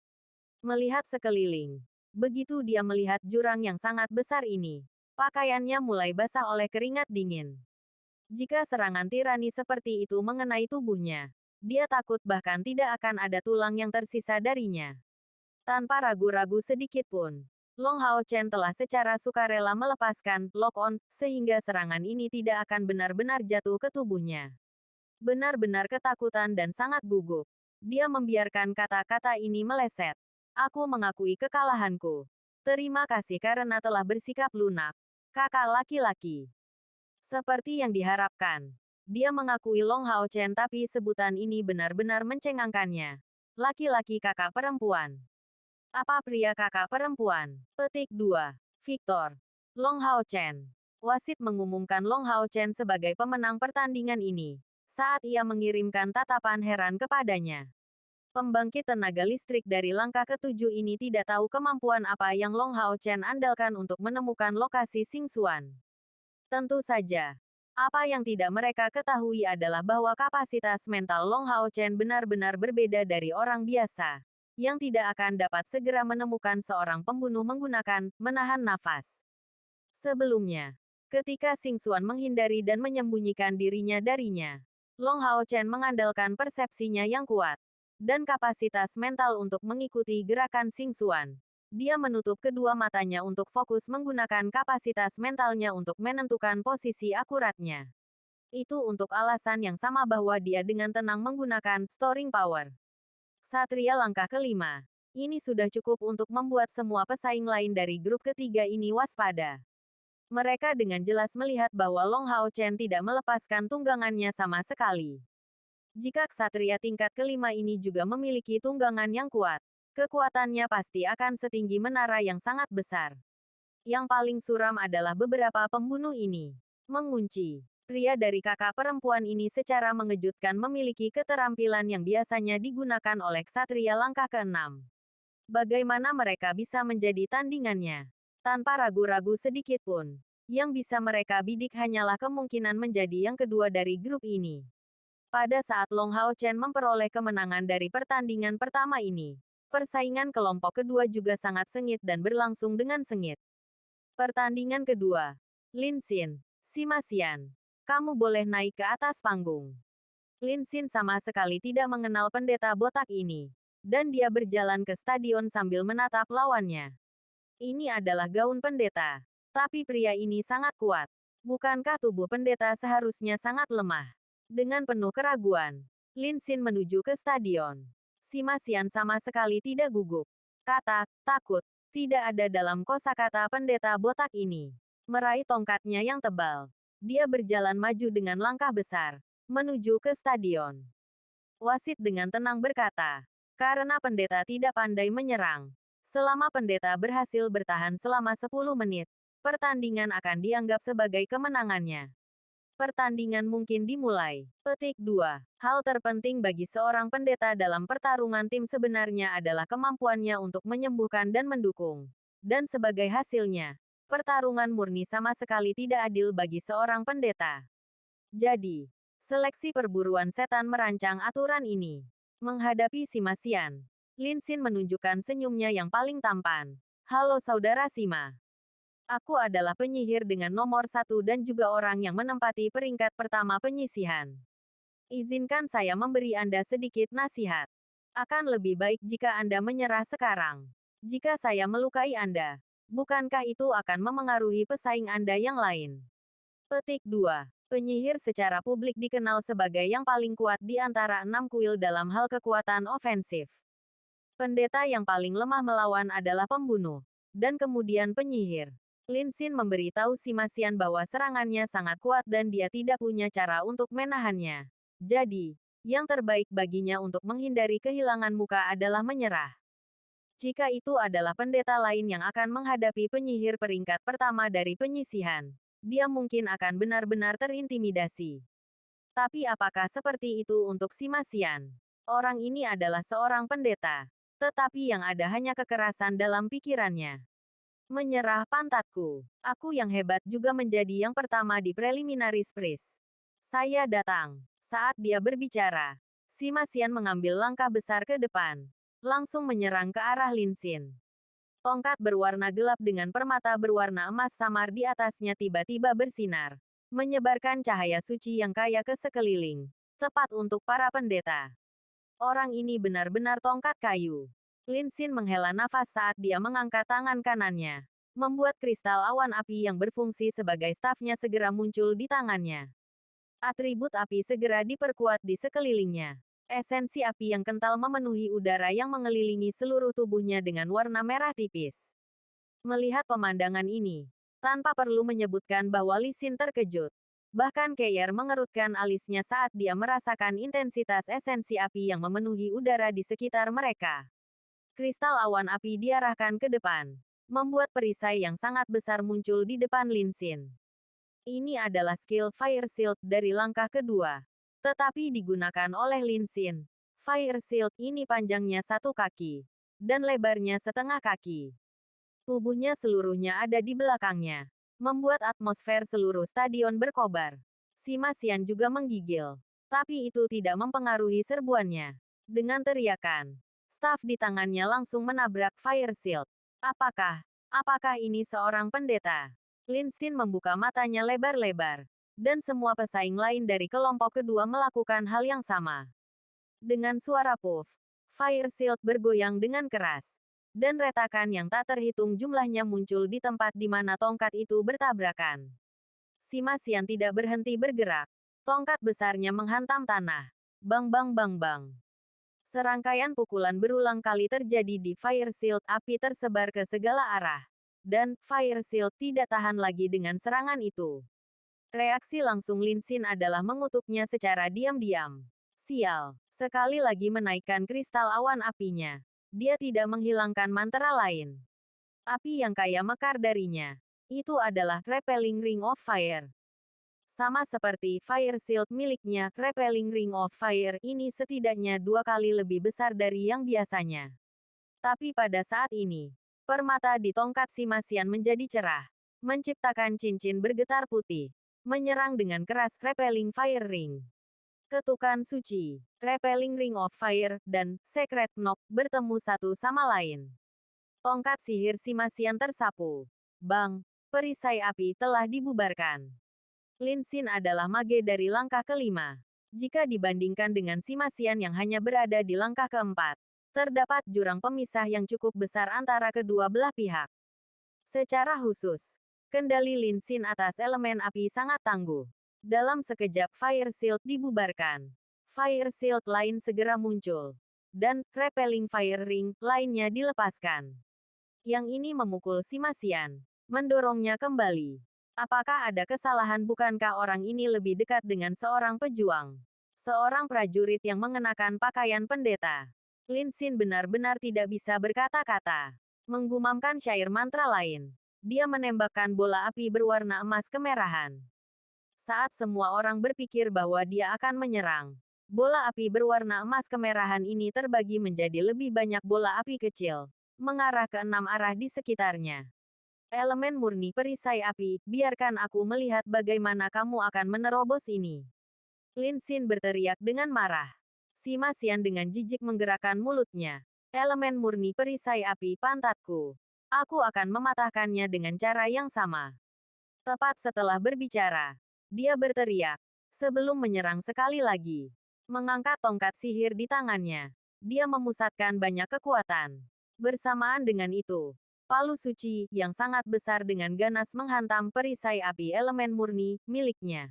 Melihat sekeliling. Begitu dia melihat jurang yang sangat besar ini, pakaiannya mulai basah oleh keringat dingin. Jika serangan tirani seperti itu mengenai tubuhnya, dia takut bahkan tidak akan ada tulang yang tersisa darinya. Tanpa ragu-ragu sedikit pun, Long Hao Chen telah secara sukarela melepaskan lock-on, sehingga serangan ini tidak akan benar-benar jatuh ke tubuhnya. Benar-benar ketakutan dan sangat gugup. Dia membiarkan kata-kata ini meleset. Aku mengakui kekalahanku. Terima kasih karena telah bersikap lunak. Kakak laki-laki. Seperti yang diharapkan. Dia mengakui Long Hao Chen tapi sebutan ini benar-benar mencengangkannya. Laki-laki kakak perempuan. Apa pria kakak perempuan? Petik 2. Victor. Long Hao Chen. Wasit mengumumkan Long Hao Chen sebagai pemenang pertandingan ini. Saat ia mengirimkan tatapan heran kepadanya. Pembangkit tenaga listrik dari langkah ketujuh ini tidak tahu kemampuan apa yang Long Hao Chen andalkan untuk menemukan lokasi Xingxuan. Tentu saja. Apa yang tidak mereka ketahui adalah bahwa kapasitas mental Long Hao Chen benar-benar berbeda dari orang biasa, yang tidak akan dapat segera menemukan seorang pembunuh menggunakan menahan nafas. Sebelumnya, ketika Xingxuan menghindari dan menyembunyikan dirinya darinya, Long Hao Chen mengandalkan persepsinya yang kuat dan kapasitas mental untuk mengikuti gerakan Xingxuan. Dia menutup kedua matanya untuk fokus menggunakan kapasitas mentalnya untuk menentukan posisi akuratnya. Itu untuk alasan yang sama bahwa dia dengan tenang menggunakan storing power. Satria langkah kelima. Ini sudah cukup untuk membuat semua pesaing lain dari grup ketiga ini waspada. Mereka dengan jelas melihat bahwa Long Hao Chen tidak melepaskan tunggangannya sama sekali. Jika ksatria tingkat kelima ini juga memiliki tunggangan yang kuat, kekuatannya pasti akan setinggi menara yang sangat besar. Yang paling suram adalah beberapa pembunuh ini. Mengunci. Pria dari kakak perempuan ini secara mengejutkan memiliki keterampilan yang biasanya digunakan oleh ksatria langkah ke-6. Bagaimana mereka bisa menjadi tandingannya? Tanpa ragu-ragu sedikit pun. Yang bisa mereka bidik hanyalah kemungkinan menjadi yang kedua dari grup ini. Pada saat Long Hao Chen memperoleh kemenangan dari pertandingan pertama ini, persaingan kelompok kedua juga sangat sengit dan berlangsung dengan sengit. Pertandingan kedua. Lin Xin, Sima Xian. Kamu boleh naik ke atas panggung. Lin Xin sama sekali tidak mengenal pendeta botak ini. Dan dia berjalan ke stadion sambil menatap lawannya. Ini adalah gaun pendeta. Tapi pria ini sangat kuat. Bukankah tubuh pendeta seharusnya sangat lemah? Dengan penuh keraguan, Lin Xin menuju ke stadion. Sima Xian sama sekali tidak gugup. Kata takut tidak ada dalam kosakata pendeta botak ini. Meraih tongkatnya yang tebal, dia berjalan maju dengan langkah besar menuju ke stadion. Wasit dengan tenang berkata, karena pendeta tidak pandai menyerang, selama pendeta berhasil bertahan selama 10 menit, pertandingan akan dianggap sebagai kemenangannya. Pertandingan mungkin dimulai. Petik 2. Hal terpenting bagi seorang pendeta dalam pertarungan tim sebenarnya adalah kemampuannya untuk menyembuhkan dan mendukung. Dan sebagai hasilnya, pertarungan murni sama sekali tidak adil bagi seorang pendeta. Jadi, seleksi perburuan setan merancang aturan ini. Menghadapi Sima Xian, Lin Xin menunjukkan senyumnya yang paling tampan. Halo saudara Sima. Aku adalah penyihir dengan nomor 1 dan juga orang yang menempati peringkat pertama penyisihan. Izinkan saya memberi Anda sedikit nasihat. Akan lebih baik jika Anda menyerah sekarang. Jika saya melukai Anda, bukankah itu akan memengaruhi pesaing Anda yang lain? Petik 2. Penyihir secara publik dikenal sebagai yang paling kuat di antara 6 kuil dalam hal kekuatan ofensif. Pendeta yang paling lemah melawan adalah pembunuh, dan kemudian penyihir. Lin Xin memberitahu Sima Xian bahwa serangannya sangat kuat dan dia tidak punya cara untuk menahannya. Jadi, yang terbaik baginya untuk menghindari kehilangan muka adalah menyerah. Jika itu adalah pendeta lain yang akan menghadapi penyihir peringkat pertama dari penyisihan, dia mungkin akan benar-benar terintimidasi. Tapi apakah seperti itu untuk Sima Xian? Orang ini adalah seorang pendeta, tetapi yang ada hanya kekerasan dalam pikirannya. Menyerah pantatku. Aku yang hebat juga menjadi yang pertama di preliminary prize. Saya datang. Saat dia berbicara, Sima Xian mengambil langkah besar ke depan. langsung menyerang ke arah Lin Xin. Tongkat berwarna gelap dengan permata berwarna emas samar di atasnya tiba-tiba bersinar, menyebarkan cahaya suci yang kaya ke sekeliling, tepat untuk para pendeta. Orang ini benar-benar tongkat kayu. Lin Xin menghela nafas saat dia mengangkat tangan kanannya, membuat kristal awan api yang berfungsi sebagai stafnya segera muncul di tangannya. Atribut api segera diperkuat di sekelilingnya. Esensi api yang kental memenuhi udara yang mengelilingi seluruh tubuhnya dengan warna merah tipis. Melihat pemandangan ini, tanpa perlu menyebutkan bahwa Li Xin terkejut. Bahkan Keir mengerutkan alisnya saat dia merasakan intensitas esensi api yang memenuhi udara di sekitar mereka. Kristal awan api diarahkan ke depan, membuat perisai yang sangat besar muncul di depan Lin Xin. Ini adalah skill Fire Shield dari langkah kedua. Tetapi digunakan oleh Lin Xin. Fire Shield ini panjangnya 1 kaki. Dan lebarnya setengah kaki. Tubuhnya seluruhnya ada di belakangnya. Membuat atmosfer seluruh stadion berkobar. Sima Xian juga menggigil. Tapi itu tidak mempengaruhi serbuannya. Dengan teriakan, staf di tangannya langsung menabrak Fire Shield. Apakah ini seorang pendeta? Lin Xin membuka matanya lebar-lebar. Dan semua pesaing lain dari kelompok kedua melakukan hal yang sama. Dengan suara puff, Fire Shield bergoyang dengan keras. Dan retakan yang tak terhitung jumlahnya muncul di tempat di mana tongkat itu bertabrakan. Sima Xian tidak berhenti bergerak. Tongkat besarnya menghantam tanah. Bang bang bang bang. Serangkaian pukulan berulang kali terjadi di Fire Shield, api tersebar ke segala arah. Dan Fire Shield tidak tahan lagi dengan serangan itu. Reaksi langsung Lin Xin adalah mengutuknya secara diam-diam. Sial, sekali lagi menaikkan kristal awan apinya. Dia tidak menghilangkan mantra lain. Api yang kaya mekar darinya. Itu adalah Repelling Ring of Fire. Sama seperti Fire Shield miliknya, Repelling Ring of Fire ini setidaknya 2 kali lebih besar dari yang biasanya. Tapi pada saat ini, permata di tongkat Sima Xian menjadi cerah, menciptakan cincin bergetar putih. Menyerang dengan keras Repelling Fire Ring. Ketukan suci, Repelling Ring of Fire, dan Secret Knock bertemu satu sama lain. Tongkat sihir Sima Xian tersapu. Bang, perisai api telah dibubarkan. Lin Xin adalah mage dari langkah kelima. Jika dibandingkan dengan Sima Xian yang hanya berada di langkah keempat, terdapat jurang pemisah yang cukup besar antara kedua belah pihak. Secara khusus, kendali Lin Xin atas elemen api sangat tangguh. Dalam sekejap Fire Shield dibubarkan. Fire Shield lain segera muncul. Dan Repelling Fire Ring lainnya dilepaskan. Yang ini memukul Sima Xian, mendorongnya kembali. Apakah ada kesalahan? Bukankah orang ini lebih dekat dengan seorang pejuang? Seorang prajurit yang mengenakan pakaian pendeta. Lin Xin benar-benar tidak bisa berkata-kata. Menggumamkan syair mantra lain. Dia menembakkan bola api berwarna emas kemerahan. Saat semua orang berpikir bahwa dia akan menyerang, bola api berwarna emas kemerahan ini terbagi menjadi lebih banyak bola api kecil, mengarah ke 6 arah di sekitarnya. Elemen murni perisai api, biarkan aku melihat bagaimana kamu akan menerobos ini. Lin Xin berteriak dengan marah. Sima Xian dengan jijik menggerakkan mulutnya. Elemen murni perisai api pantatku. Aku akan mematahkannya dengan cara yang sama. Tepat setelah berbicara, dia berteriak. Sebelum menyerang sekali lagi. Mengangkat tongkat sihir di tangannya. Dia memusatkan banyak kekuatan. Bersamaan dengan itu, palu suci yang sangat besar dengan ganas menghantam perisai api elemen murni miliknya.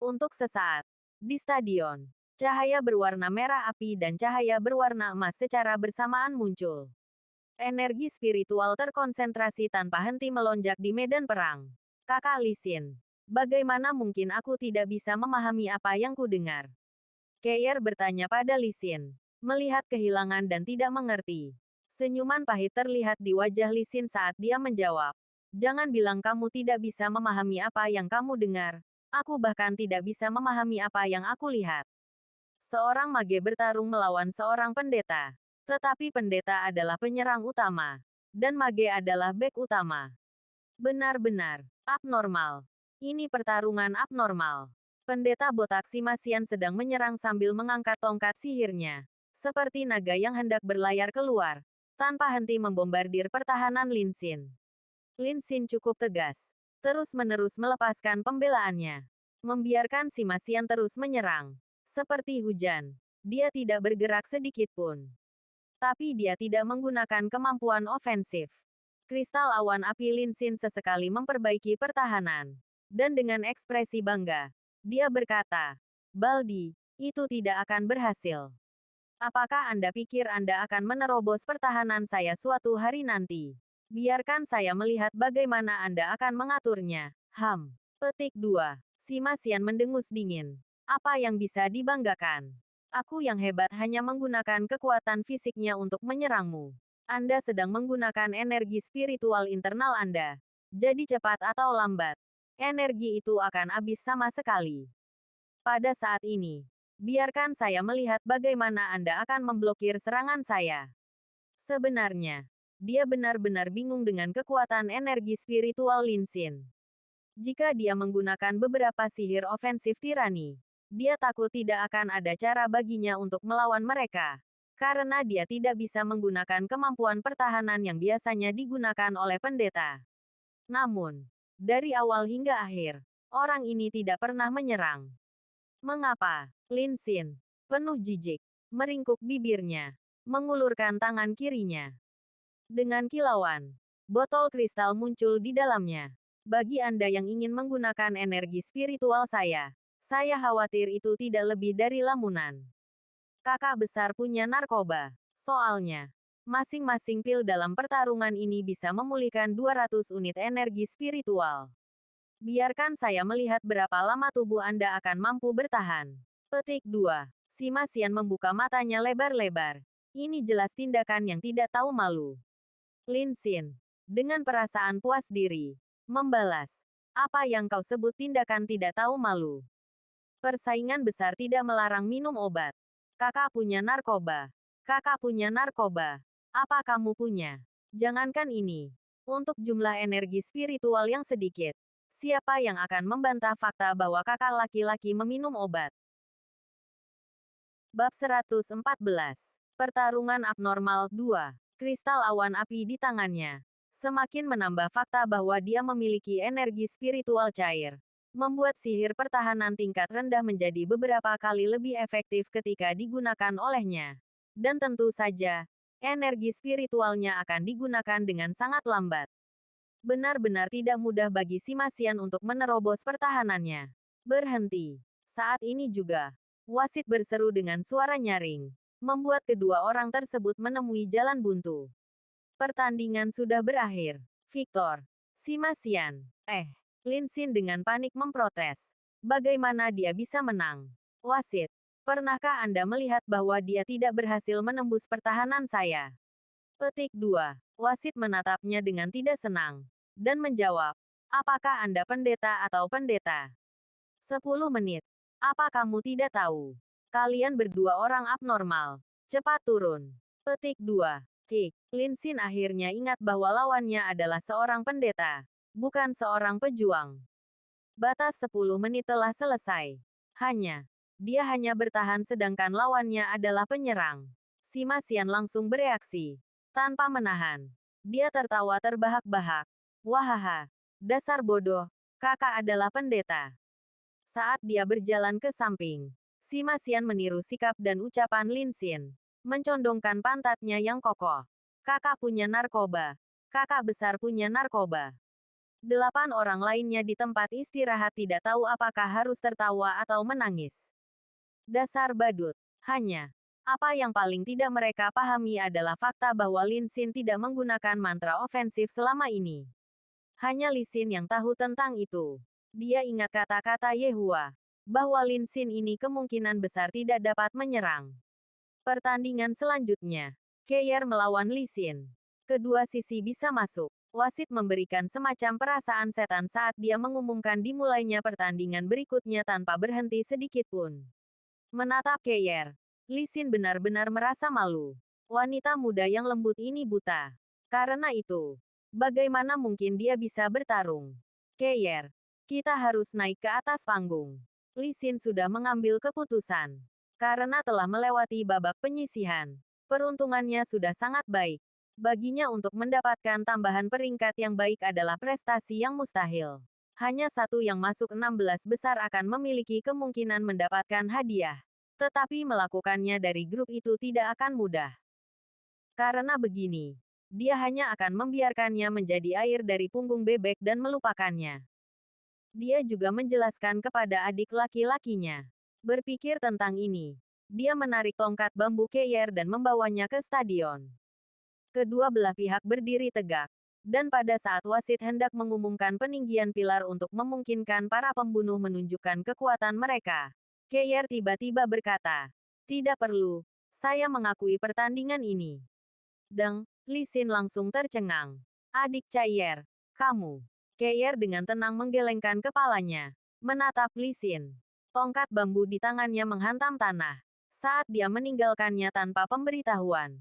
Untuk sesaat, di stadion, cahaya berwarna merah api dan cahaya berwarna emas secara bersamaan muncul. Energi spiritual terkonsentrasi tanpa henti melonjak di medan perang. Kakak Li Xin, bagaimana mungkin aku tidak bisa memahami apa yang ku dengar? Keir bertanya pada Li Xin, melihat kehilangan dan tidak mengerti. Senyuman pahit terlihat di wajah Li Xin saat dia menjawab. Jangan bilang kamu tidak bisa memahami apa yang kamu dengar. Aku bahkan tidak bisa memahami apa yang aku lihat. Seorang mage bertarung melawan seorang pendeta. Tetapi pendeta adalah penyerang utama. Dan mage adalah bek utama. Benar-benar abnormal. Ini pertarungan abnormal. Pendeta botak Sima Xian sedang menyerang sambil mengangkat tongkat sihirnya. seperti naga yang hendak berlayar keluar, tanpa henti membombardir pertahanan Lin Xin. Lin Xin cukup tegas, terus-menerus melepaskan pembelaannya, membiarkan si Masian terus menyerang. Seperti hujan, dia tidak bergerak sedikit pun. Tapi dia tidak menggunakan kemampuan ofensif. Kristal awan api Lin Xin sesekali memperbaiki pertahanan. Dan dengan ekspresi bangga, dia berkata, "Baldi, itu tidak akan berhasil. Apakah Anda pikir Anda akan menerobos pertahanan saya suatu hari nanti? Biarkan saya melihat bagaimana Anda akan mengaturnya." Petik 2. Si Masian mendengus dingin. Apa yang bisa dibanggakan? Aku yang hebat hanya menggunakan kekuatan fisiknya untuk menyerangmu. Anda sedang menggunakan energi spiritual internal Anda. Jadi cepat atau lambat, energi itu akan habis sama sekali. Pada saat ini, biarkan saya melihat bagaimana Anda akan memblokir serangan saya. Sebenarnya, dia benar-benar bingung dengan kekuatan energi spiritual Lin Xin. Jika dia menggunakan beberapa sihir ofensif tirani, dia takut tidak akan ada cara baginya untuk melawan mereka. Karena dia tidak bisa menggunakan kemampuan pertahanan yang biasanya digunakan oleh pendeta. Namun, dari awal hingga akhir, orang ini tidak pernah menyerang. Mengapa? Lin Xin, penuh jijik, meringkuk bibirnya, mengulurkan tangan kirinya. Dengan kilauan, botol kristal muncul di dalamnya. Bagi Anda yang ingin menggunakan energi spiritual saya khawatir itu tidak lebih dari lamunan. Kakak besar punya narkoba. Soalnya, masing-masing pil dalam pertarungan ini bisa memulihkan 200 unit energi spiritual. Biarkan saya melihat berapa lama tubuh Anda akan mampu bertahan. Petik 2. Si Masian membuka matanya lebar-lebar. Ini jelas tindakan yang tidak tahu malu. Lin Xin, dengan perasaan puas diri, membalas, "Apa yang kau sebut tindakan tidak tahu malu? Persaingan besar tidak melarang minum obat. Kakak punya narkoba. Kakak punya narkoba. Apa kamu punya? Jangankan ini. Untuk jumlah energi spiritual yang sedikit, siapa yang akan membantah fakta bahwa kakak laki-laki meminum obat?" Bab 114. Pertarungan abnormal 2. Kristal awan api di tangannya semakin menambah fakta bahwa dia memiliki energi spiritual cair, membuat sihir pertahanan tingkat rendah menjadi beberapa kali lebih efektif ketika digunakan olehnya. Dan tentu saja, energi spiritualnya akan digunakan dengan sangat lambat. Benar-benar tidak mudah bagi si Masian untuk menerobos pertahanannya. Berhenti. Saat ini juga, wasit berseru dengan suara nyaring, membuat kedua orang tersebut menemui jalan buntu. Pertandingan sudah berakhir. Victor. Si Masian. Lin Xin dengan panik memprotes. Bagaimana dia bisa menang? Wasit, pernahkah Anda melihat bahwa dia tidak berhasil menembus pertahanan saya? Petik 2. Wasit menatapnya dengan tidak senang. Dan menjawab, "Apakah Anda pendeta atau pendeta?" 10 menit. Apa kamu tidak tahu? Kalian berdua orang abnormal. Cepat turun. Petik 2. Kick. Lin Xin akhirnya ingat bahwa lawannya adalah seorang pendeta, bukan seorang pejuang. Batas 10 menit telah selesai. Dia hanya bertahan sedangkan lawannya adalah penyerang. Si Masian langsung bereaksi. Tanpa menahan. Dia tertawa terbahak-bahak. "Wahaha. Dasar bodoh. Kakak adalah pendeta." Saat dia berjalan ke samping, si Masian meniru sikap dan ucapan Lin Xin, mencondongkan pantatnya yang kokoh. "Kakak punya narkoba. Kakak besar punya narkoba." 8 orang lainnya di tempat istirahat tidak tahu apakah harus tertawa atau menangis. Dasar badut. Apa yang paling tidak mereka pahami adalah fakta bahwa Lin Xin tidak menggunakan mantra ofensif selama ini. Hanya Lin Xin yang tahu tentang itu. Dia ingat kata-kata Yehua, bahwa Lin Xin ini kemungkinan besar tidak dapat menyerang. Pertandingan selanjutnya, Keyer melawan Lin Xin. Kedua sisi bisa masuk. Wasit memberikan semacam perasaan setan saat dia mengumumkan dimulainya pertandingan berikutnya tanpa berhenti sedikit pun. Menatap Keyer, Lin Xin benar-benar merasa malu. Wanita muda yang lembut ini buta. Karena itu, bagaimana mungkin dia bisa bertarung? Keyer, kita harus naik ke atas panggung. Lin Xin sudah mengambil keputusan. Karena telah melewati babak penyisihan, peruntungannya sudah sangat baik. Baginya untuk mendapatkan tambahan peringkat yang baik adalah prestasi yang mustahil. Hanya satu yang masuk 16 besar akan memiliki kemungkinan mendapatkan hadiah. Tetapi melakukannya dari grup itu tidak akan mudah. Karena begini, dia hanya akan membiarkannya menjadi air dari punggung bebek dan melupakannya. Dia juga menjelaskan kepada adik laki-lakinya. Berpikir tentang ini, dia menarik tongkat bambu Keyer dan membawanya ke stadion. Kedua belah pihak berdiri tegak. Dan pada saat wasit hendak mengumumkan peninggian pilar untuk memungkinkan para pembunuh menunjukkan kekuatan mereka, Keyer tiba-tiba berkata, "Tidak perlu, saya mengakui pertandingan ini." Deng, Li Xin langsung tercengang. "Adik Keyer, kamu." Keyer dengan tenang menggelengkan kepalanya, menatap Li Xin. Tongkat bambu di tangannya menghantam tanah saat dia meninggalkannya tanpa pemberitahuan.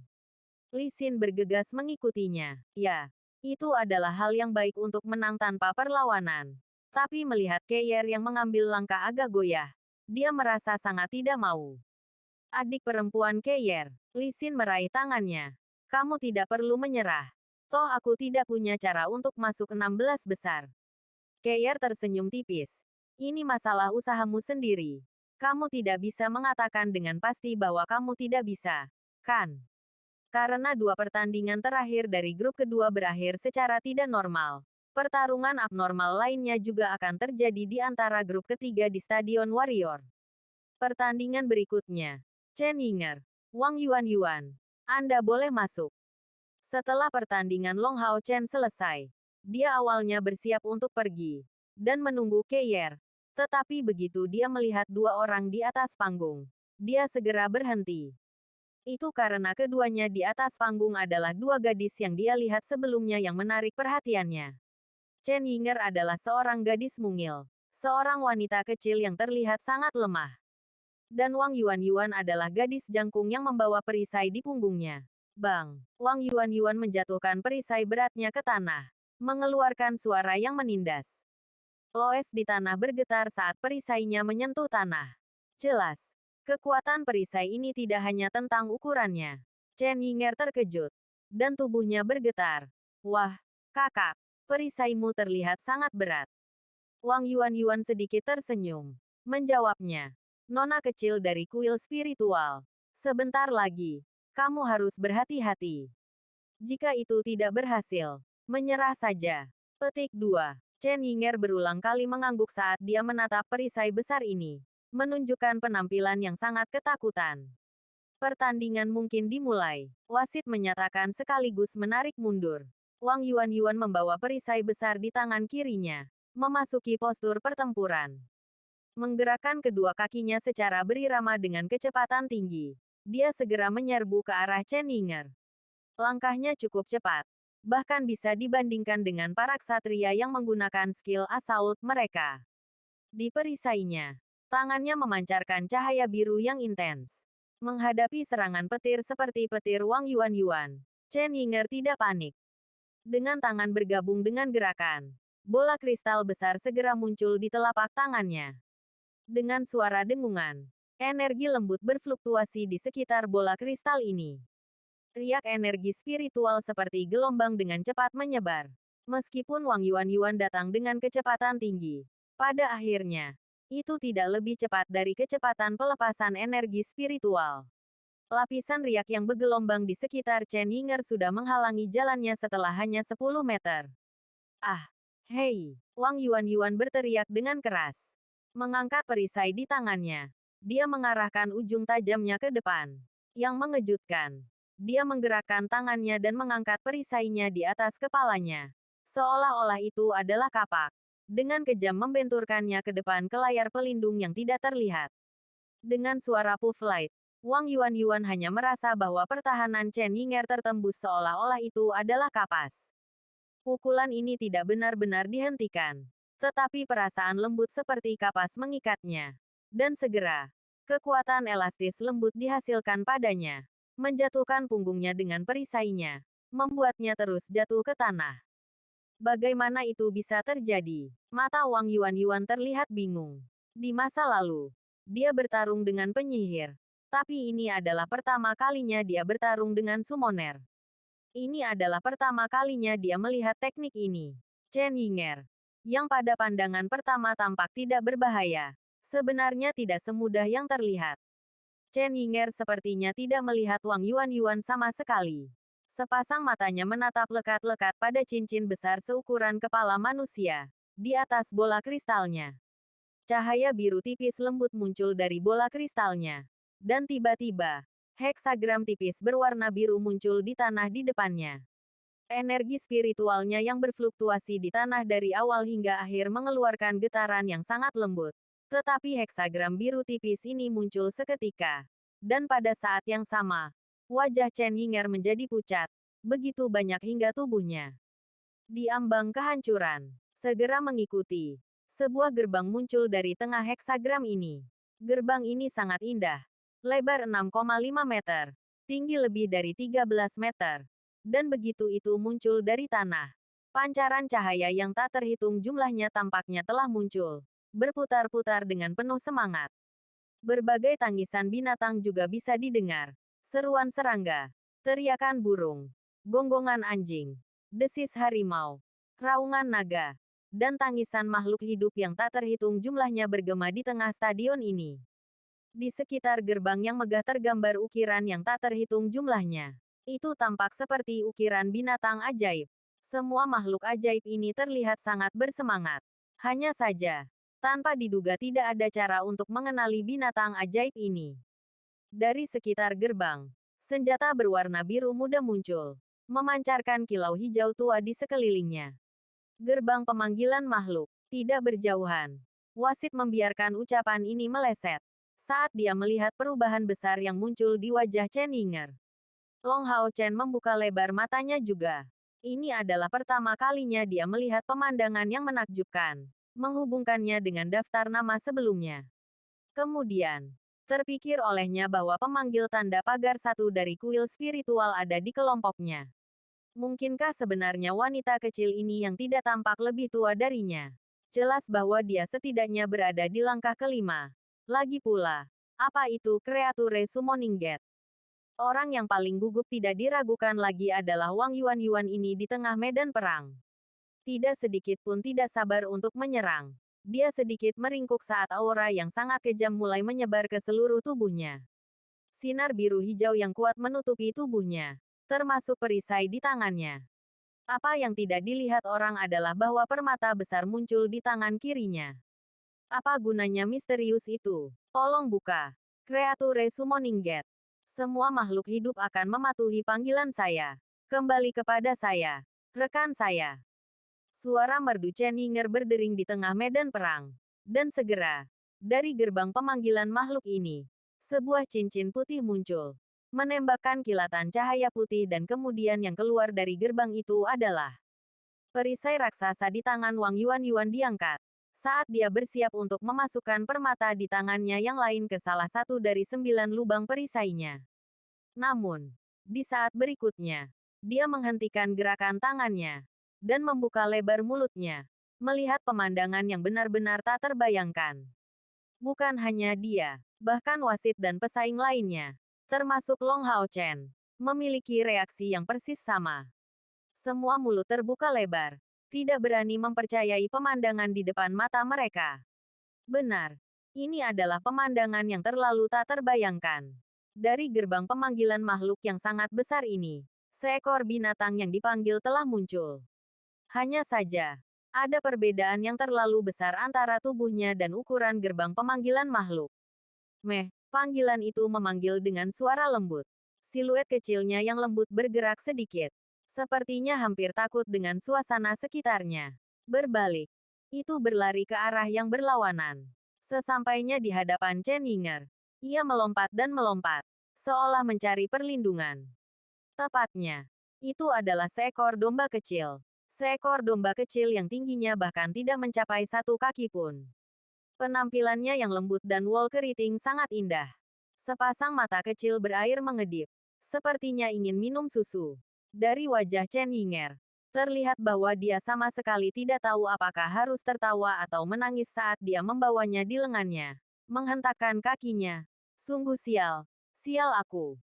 Li Xin bergegas mengikutinya. Ya, itu adalah hal yang baik untuk menang tanpa perlawanan. Tapi melihat Keyer yang mengambil langkah agak goyah, dia merasa sangat tidak mau. Adik perempuan Keyer, Li Xin meraih tangannya. "Kamu tidak perlu menyerah. Toh aku tidak punya cara untuk masuk 16 besar." Keyer tersenyum tipis. "Ini masalah usahamu sendiri. Kamu tidak bisa mengatakan dengan pasti bahwa kamu tidak bisa, kan? Karena dua pertandingan terakhir dari grup kedua berakhir secara tidak normal. Pertarungan abnormal lainnya juga akan terjadi di antara grup ketiga di Stadion Warrior. Pertandingan berikutnya. Chen Yinger, Wang Yuan, Anda boleh masuk." Setelah pertandingan Long Hao Chen selesai, dia awalnya bersiap untuk pergi dan menunggu Keyer. Tetapi begitu dia melihat dua orang di atas panggung, dia segera berhenti. Itu karena keduanya di atas panggung adalah dua gadis yang dia lihat sebelumnya yang menarik perhatiannya. Chen Yinger adalah seorang gadis mungil, seorang wanita kecil yang terlihat sangat lemah. Dan Wang Yuan adalah gadis jangkung yang membawa perisai di punggungnya. Bang! Wang Yuan menjatuhkan perisai beratnya ke tanah, mengeluarkan suara yang menindas. Loes di tanah bergetar saat perisainya menyentuh tanah. Jelas, kekuatan perisai ini tidak hanya tentang ukurannya. Chen Yinger terkejut, dan tubuhnya bergetar. "Wah, kakak, perisaimu terlihat sangat berat." Wang Yuan sedikit tersenyum. Menjawabnya, "Nona kecil dari kuil spiritual. Sebentar lagi, kamu harus berhati-hati. Jika itu tidak berhasil, menyerah saja." Petik 2. Chen Yinger berulang kali mengangguk saat dia menatap perisai besar ini, menunjukkan penampilan yang sangat ketakutan. Pertandingan mungkin dimulai. Wasit menyatakan sekaligus menarik mundur. Wang Yuan membawa perisai besar di tangan kirinya, memasuki postur pertempuran. Menggerakkan kedua kakinya secara berirama dengan kecepatan tinggi, dia segera menyerbu ke arah Chen Yinger. Langkahnya cukup cepat, bahkan bisa dibandingkan dengan para ksatria yang menggunakan skill assault mereka. Di perisainya, tangannya memancarkan cahaya biru yang intens. Menghadapi serangan petir seperti petir Wang Yuan, Chen Yinger tidak panik. Dengan tangan bergabung dengan gerakan, bola kristal besar segera muncul di telapak tangannya. Dengan suara dengungan, energi lembut berfluktuasi di sekitar bola kristal ini. Riak energi spiritual seperti gelombang dengan cepat menyebar. Meskipun Wang Yuan datang dengan kecepatan tinggi, pada akhirnya, itu tidak lebih cepat dari kecepatan pelepasan energi spiritual. Lapisan riak yang bergelombang di sekitar Chen Yinger sudah menghalangi jalannya setelah hanya 10 meter. "Ah! Hei!" Wang Yuan berteriak dengan keras. Mengangkat perisai di tangannya, dia mengarahkan ujung tajamnya ke depan. Yang mengejutkan, dia menggerakkan tangannya dan mengangkat perisainya di atas kepalanya. Seolah-olah itu adalah kapak. Dengan kejam membenturkannya ke depan ke layar pelindung yang tidak terlihat. Dengan suara puff light, Wang Yuan hanya merasa bahwa pertahanan Chen Yinger tertembus seolah-olah itu adalah kapas. Pukulan ini tidak benar-benar dihentikan. Tetapi perasaan lembut seperti kapas mengikatnya. Dan segera, kekuatan elastis lembut dihasilkan padanya, menjatuhkan punggungnya dengan perisainya, membuatnya terus jatuh ke tanah. Bagaimana itu bisa terjadi? Mata Wang Yuan terlihat bingung. Di masa lalu, dia bertarung dengan penyihir, Tapi ini adalah pertama kalinya dia bertarung dengan summoner. Ini adalah pertama kalinya dia melihat teknik ini. Chen Yinger, yang pada pandangan pertama tampak tidak berbahaya, sebenarnya tidak semudah yang terlihat. Chen Yinger sepertinya tidak melihat Wang Yuan sama sekali. Sepasang matanya menatap lekat-lekat pada cincin besar seukuran kepala manusia, di atas bola kristalnya. Cahaya biru tipis lembut muncul dari bola kristalnya. Dan tiba-tiba, heksagram tipis berwarna biru muncul di tanah di depannya. Energi spiritualnya yang berfluktuasi di tanah dari awal hingga akhir mengeluarkan getaran yang sangat lembut. Tetapi heksagram biru tipis ini muncul seketika. Dan pada saat yang sama, wajah Chen Yinger menjadi pucat. Begitu banyak hingga tubuhnya diambang kehancuran. Segera mengikuti. Sebuah gerbang muncul dari tengah heksagram ini. Gerbang ini sangat indah. Lebar 6,5 meter. Tinggi lebih dari 13 meter. Dan begitu itu muncul dari tanah, pancaran cahaya yang tak terhitung jumlahnya tampaknya telah muncul, berputar-putar dengan penuh semangat. Berbagai tangisan binatang juga bisa didengar. Seruan serangga, teriakan burung, gonggongan anjing, desis harimau, raungan naga, dan tangisan makhluk hidup yang tak terhitung jumlahnya bergema di tengah stadion ini. Di sekitar gerbang yang megah tergambar ukiran yang tak terhitung jumlahnya. Itu tampak seperti ukiran binatang ajaib. Semua makhluk ajaib ini terlihat sangat bersemangat. Hanya saja, tanpa diduga tidak ada cara untuk mengenali binatang ajaib ini. Dari sekitar gerbang, senjata berwarna biru muda muncul, memancarkan kilau hijau tua di sekelilingnya. Gerbang pemanggilan makhluk, tidak berjauhan. Wasit membiarkan ucapan ini meleset. Saat dia melihat perubahan besar yang muncul di wajah Chen Yinger. Long Hao Chen membuka lebar matanya juga. Ini adalah pertama kalinya dia melihat pemandangan yang menakjubkan, menghubungkannya dengan daftar nama sebelumnya. Kemudian, terpikir olehnya bahwa pemanggil tanda pagar satu dari kuil spiritual ada di kelompoknya. Mungkinkah sebenarnya wanita kecil ini yang tidak tampak lebih tua darinya? Jelas bahwa dia setidaknya berada di langkah kelima. Lagi pula, apa itu Creature Summoning Gate? Orang yang paling gugup tidak diragukan lagi adalah Wang Yuan ini di tengah medan perang. Tidak sedikit pun tidak sabar untuk menyerang. Dia sedikit meringkuk saat aura yang sangat kejam mulai menyebar ke seluruh tubuhnya. Sinar biru hijau yang kuat menutupi tubuhnya, termasuk perisai di tangannya. Apa yang tidak dilihat orang adalah bahwa permata besar muncul di tangan kirinya. Apa gunanya misterius itu? Tolong buka. Creature Summoning Gate. Semua makhluk hidup akan mematuhi panggilan saya. Kembali kepada saya. Rekan saya. Suara merdu Chen Yinger berdering di tengah medan perang. Dan segera, dari gerbang pemanggilan makhluk ini, sebuah cincin putih muncul. Menembakkan kilatan cahaya putih dan kemudian yang keluar dari gerbang itu adalah perisai raksasa di tangan Wang Yuan diangkat. Saat dia bersiap untuk memasukkan permata di tangannya yang lain ke salah satu dari 9 lubang perisainya. Namun, di saat berikutnya, dia menghentikan gerakan tangannya dan membuka lebar mulutnya, melihat pemandangan yang benar-benar tak terbayangkan. Bukan hanya dia, bahkan wasit dan pesaing lainnya, termasuk Long Hao Chen, memiliki reaksi yang persis sama. Semua mulut terbuka lebar, tidak berani mempercayai pemandangan di depan mata mereka. Benar, ini adalah pemandangan yang terlalu tak terbayangkan. Dari gerbang pemanggilan makhluk yang sangat besar ini, seekor binatang yang dipanggil telah muncul. Hanya saja, ada perbedaan yang terlalu besar antara tubuhnya dan ukuran gerbang pemanggilan makhluk. Panggilan itu memanggil dengan suara lembut. Siluet kecilnya yang lembut bergerak sedikit. Sepertinya hampir takut dengan suasana sekitarnya. Berbalik, itu berlari ke arah yang berlawanan. Sesampainya di hadapan Chen Yinger, ia melompat dan melompat, seolah mencari perlindungan. Tepatnya, itu adalah seekor domba kecil. Seekor domba kecil yang tingginya bahkan tidak mencapai 1 kaki pun. Penampilannya yang lembut dan wool keriting sangat indah. Sepasang mata kecil berair mengedip, sepertinya ingin minum susu. Dari wajah Chen Yinger, terlihat bahwa dia sama sekali tidak tahu apakah harus tertawa atau menangis saat dia membawanya di lengannya. Menghentakkan kakinya. Sungguh sial. Sial aku.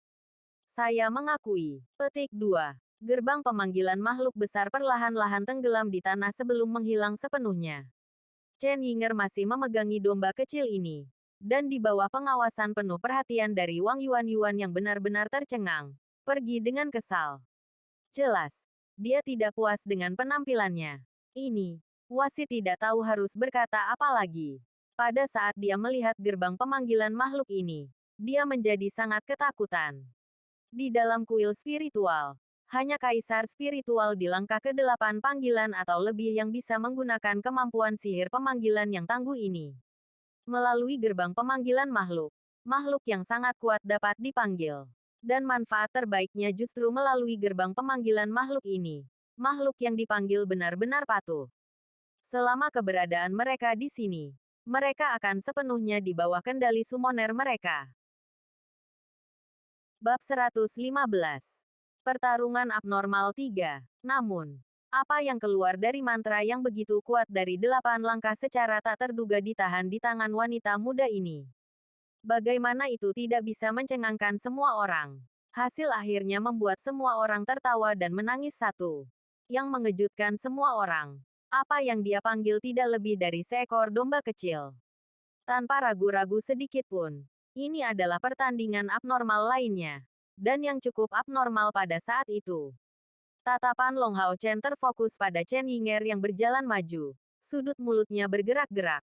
Saya mengakui. Petik 2. Gerbang pemanggilan makhluk besar perlahan-lahan tenggelam di tanah sebelum menghilang sepenuhnya. Chen Yinger masih memegangi domba kecil ini. Dan di bawah pengawasan penuh perhatian dari Wang Yuan yang benar-benar tercengang. Pergi dengan kesal. Jelas. Dia tidak puas dengan penampilannya. Ini. Wasit tidak tahu harus berkata apa lagi. Pada saat dia melihat gerbang pemanggilan makhluk ini, dia menjadi sangat ketakutan. Di dalam kuil spiritual, hanya kaisar spiritual di langkah ke-8 panggilan atau lebih yang bisa menggunakan kemampuan sihir pemanggilan yang tangguh ini. Melalui gerbang pemanggilan makhluk, makhluk yang sangat kuat dapat dipanggil. Dan manfaat terbaiknya justru melalui gerbang pemanggilan makhluk ini. Makhluk yang dipanggil benar-benar patuh. Selama keberadaan mereka di sini, mereka akan sepenuhnya di bawah kendali summoner mereka. Bab 115. Pertarungan abnormal 3. Namun, apa yang keluar dari mantra yang begitu kuat dari 8 langkah secara tak terduga ditahan di tangan wanita muda ini? Bagaimana itu tidak bisa mencengangkan semua orang? Hasil akhirnya membuat semua orang tertawa dan menangis satu. Yang mengejutkan semua orang. Apa yang dia panggil tidak lebih dari seekor domba kecil. Tanpa ragu-ragu sedikit pun. Ini adalah pertandingan abnormal lainnya. Dan yang cukup abnormal pada saat itu. Tatapan Long Hao Chen terfokus pada Chen Yinger yang berjalan maju. Sudut mulutnya bergerak-gerak.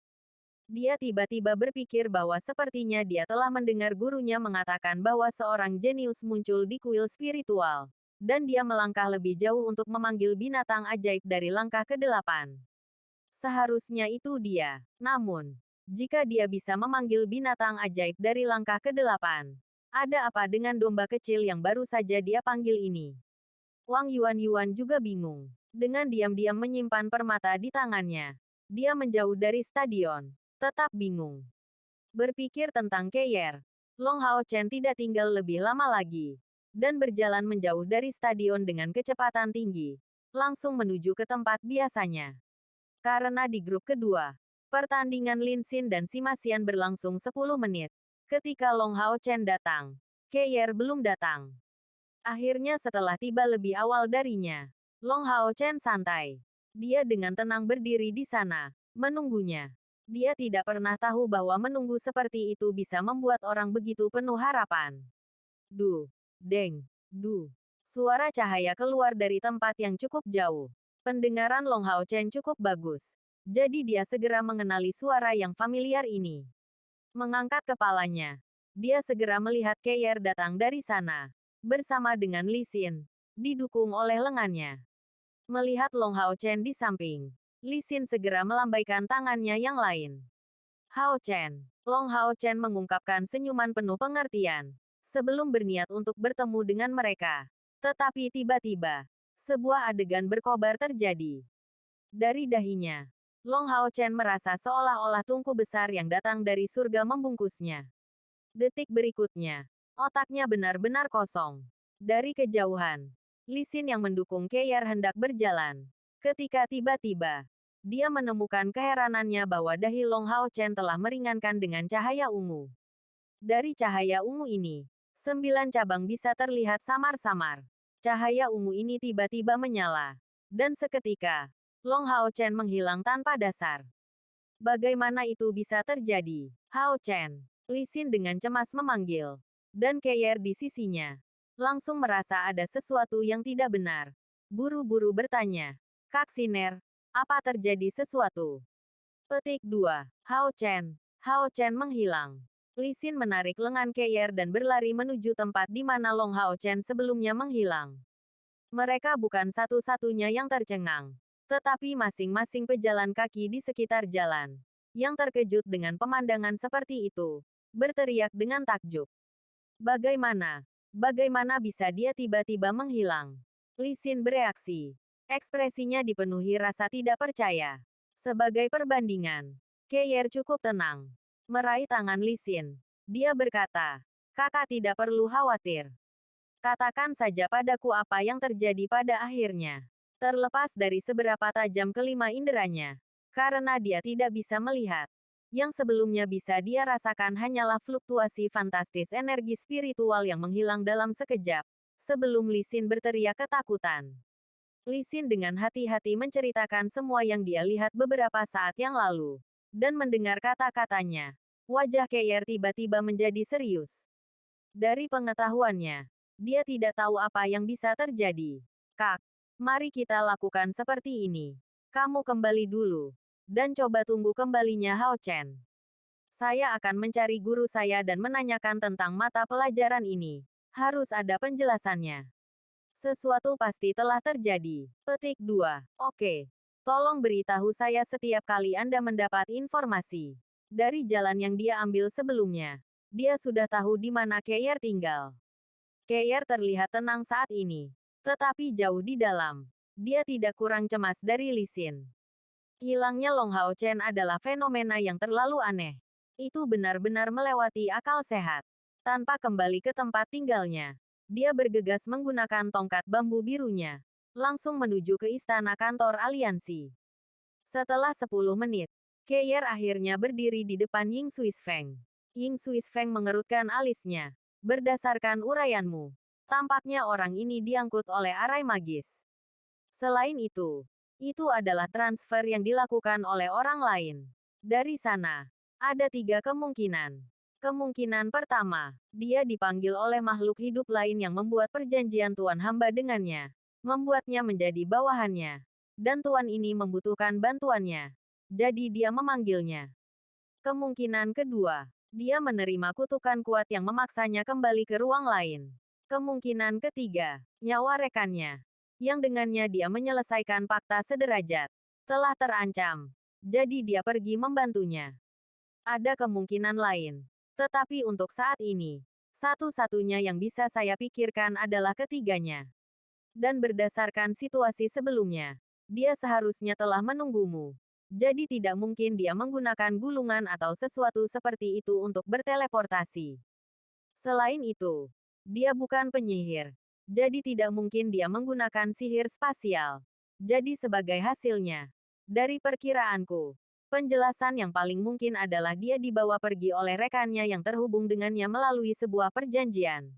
Dia tiba-tiba berpikir bahwa sepertinya dia telah mendengar gurunya mengatakan bahwa seorang jenius muncul di kuil spiritual. Dan dia melangkah lebih jauh untuk memanggil binatang ajaib dari langkah ke-8. Seharusnya itu dia. Namun, jika dia bisa memanggil binatang ajaib dari langkah ke-8, ada apa dengan domba kecil yang baru saja dia panggil ini? Wang Yuan juga bingung. Dengan diam-diam menyimpan permata di tangannya. Dia menjauh dari stadion. Tetap bingung. Berpikir tentang Keyer. Long Hao Chen tidak tinggal lebih lama lagi. Dan berjalan menjauh dari stadion dengan kecepatan tinggi. Langsung menuju ke tempat biasanya. Karena di grup kedua, pertandingan Lin Xin dan Sima Xian berlangsung 10 menit. Ketika Long Hao Chen datang, Keyer belum datang. Akhirnya setelah tiba lebih awal darinya, Long Hao Chen santai. Dia dengan tenang berdiri di sana, menunggunya. Dia tidak pernah tahu bahwa menunggu seperti itu bisa membuat orang begitu penuh harapan. Du, deng, du. Suara cahaya keluar dari tempat yang cukup jauh. Pendengaran Long Hao Chen cukup bagus. Jadi dia segera mengenali suara yang familiar ini. Mengangkat kepalanya. Dia segera melihat Keyer datang dari sana. Bersama dengan Li Xin. Didukung oleh lengannya. Melihat Long Hao Chen di samping, Li Xin segera melambaikan tangannya yang lain. Hao Chen. Long Hao Chen mengungkapkan senyuman penuh pengertian. Sebelum berniat untuk bertemu dengan mereka. Tetapi tiba-tiba, sebuah adegan berkobar terjadi. Dari dahinya, Long Hao Chen merasa seolah-olah tungku besar yang datang dari surga membungkusnya. Detik berikutnya, otaknya benar-benar kosong. Dari kejauhan, Li Xin yang mendukung Keyer hendak berjalan. Ketika tiba-tiba, dia menemukan keheranannya bahwa dahi Long Hao Chen telah meringankan dengan cahaya ungu. Dari cahaya ungu ini, 9 cabang bisa terlihat samar-samar. Cahaya ungu ini tiba-tiba menyala. Dan seketika, Long Hao Chen menghilang tanpa dasar. Bagaimana itu bisa terjadi? Hao Chen. Li Xin dengan cemas memanggil. Dan Keyer di sisinya. Langsung merasa ada sesuatu yang tidak benar. Buru-buru bertanya. Kak Siner, apa terjadi sesuatu? Petik 2. Hao Chen. Hao Chen menghilang. Li Xin menarik lengan Keyer dan berlari menuju tempat di mana Long Hao Chen sebelumnya menghilang. Mereka bukan satu-satunya yang tercengang. Tetapi masing-masing pejalan kaki di sekitar jalan, yang terkejut dengan pemandangan seperti itu, berteriak dengan takjub. Bagaimana? Bagaimana bisa dia tiba-tiba menghilang? Li Xin bereaksi. Ekspresinya dipenuhi rasa tidak percaya. Sebagai perbandingan, Keyer cukup tenang. Meraih tangan Li Xin. Dia berkata, kakak tidak perlu khawatir. Katakan saja padaku apa yang terjadi pada akhirnya. Terlepas dari seberapa tajam kelima inderanya. Karena dia tidak bisa melihat. Yang sebelumnya bisa dia rasakan hanyalah fluktuasi fantastis energi spiritual yang menghilang dalam sekejap, sebelum Li Xin berteriak ketakutan. Li Xin dengan hati-hati menceritakan semua yang dia lihat beberapa saat yang lalu. Dan mendengar kata-katanya, wajah Keir tiba-tiba menjadi serius. Dari pengetahuannya, dia tidak tahu apa yang bisa terjadi. Kak, mari kita lakukan seperti ini. Kamu kembali dulu. Dan coba tunggu kembalinya Hao Chen. Saya akan mencari guru saya dan menanyakan tentang mata pelajaran ini. Harus ada penjelasannya. Sesuatu pasti telah terjadi. Petik 2. Oke. Tolong beritahu saya setiap kali Anda mendapat informasi. Dari jalan yang dia ambil sebelumnya. Dia sudah tahu di mana Keir tinggal. Keir terlihat tenang saat ini. Tetapi jauh di dalam. Dia tidak kurang cemas dari Li Xin. Hilangnya Long Hao Chen adalah fenomena yang terlalu aneh. Itu benar-benar melewati akal sehat. Tanpa kembali ke tempat tinggalnya. Dia bergegas menggunakan tongkat bambu birunya. Langsung menuju ke istana kantor aliansi. Setelah 10 menit, Keir akhirnya berdiri di depan Ying Suis Feng. Ying Suis Feng mengerutkan alisnya. Berdasarkan uraianmu, tampaknya orang ini diangkut oleh arai magis. Selain itu adalah transfer yang dilakukan oleh orang lain. Dari sana, ada 3 kemungkinan. Kemungkinan pertama, dia dipanggil oleh makhluk hidup lain yang membuat perjanjian Tuan hamba dengannya, membuatnya menjadi bawahannya, dan Tuan ini membutuhkan bantuannya. Jadi dia memanggilnya. Kemungkinan kedua, dia menerima kutukan kuat yang memaksanya kembali ke ruang lain. Kemungkinan ketiga, nyawa rekannya, yang dengannya dia menyelesaikan fakta sederajat, telah terancam. Jadi dia pergi membantunya. Ada kemungkinan lain. Tetapi untuk saat ini, satu-satunya yang bisa saya pikirkan adalah ketiganya. Dan berdasarkan situasi sebelumnya, dia seharusnya telah menunggumu. Jadi tidak mungkin dia menggunakan gulungan atau sesuatu seperti itu untuk berteleportasi. Selain itu, dia bukan penyihir. Jadi tidak mungkin dia menggunakan sihir spasial. Jadi sebagai hasilnya, dari perkiraanku, penjelasan yang paling mungkin adalah dia dibawa pergi oleh rekannya yang terhubung dengannya melalui sebuah perjanjian.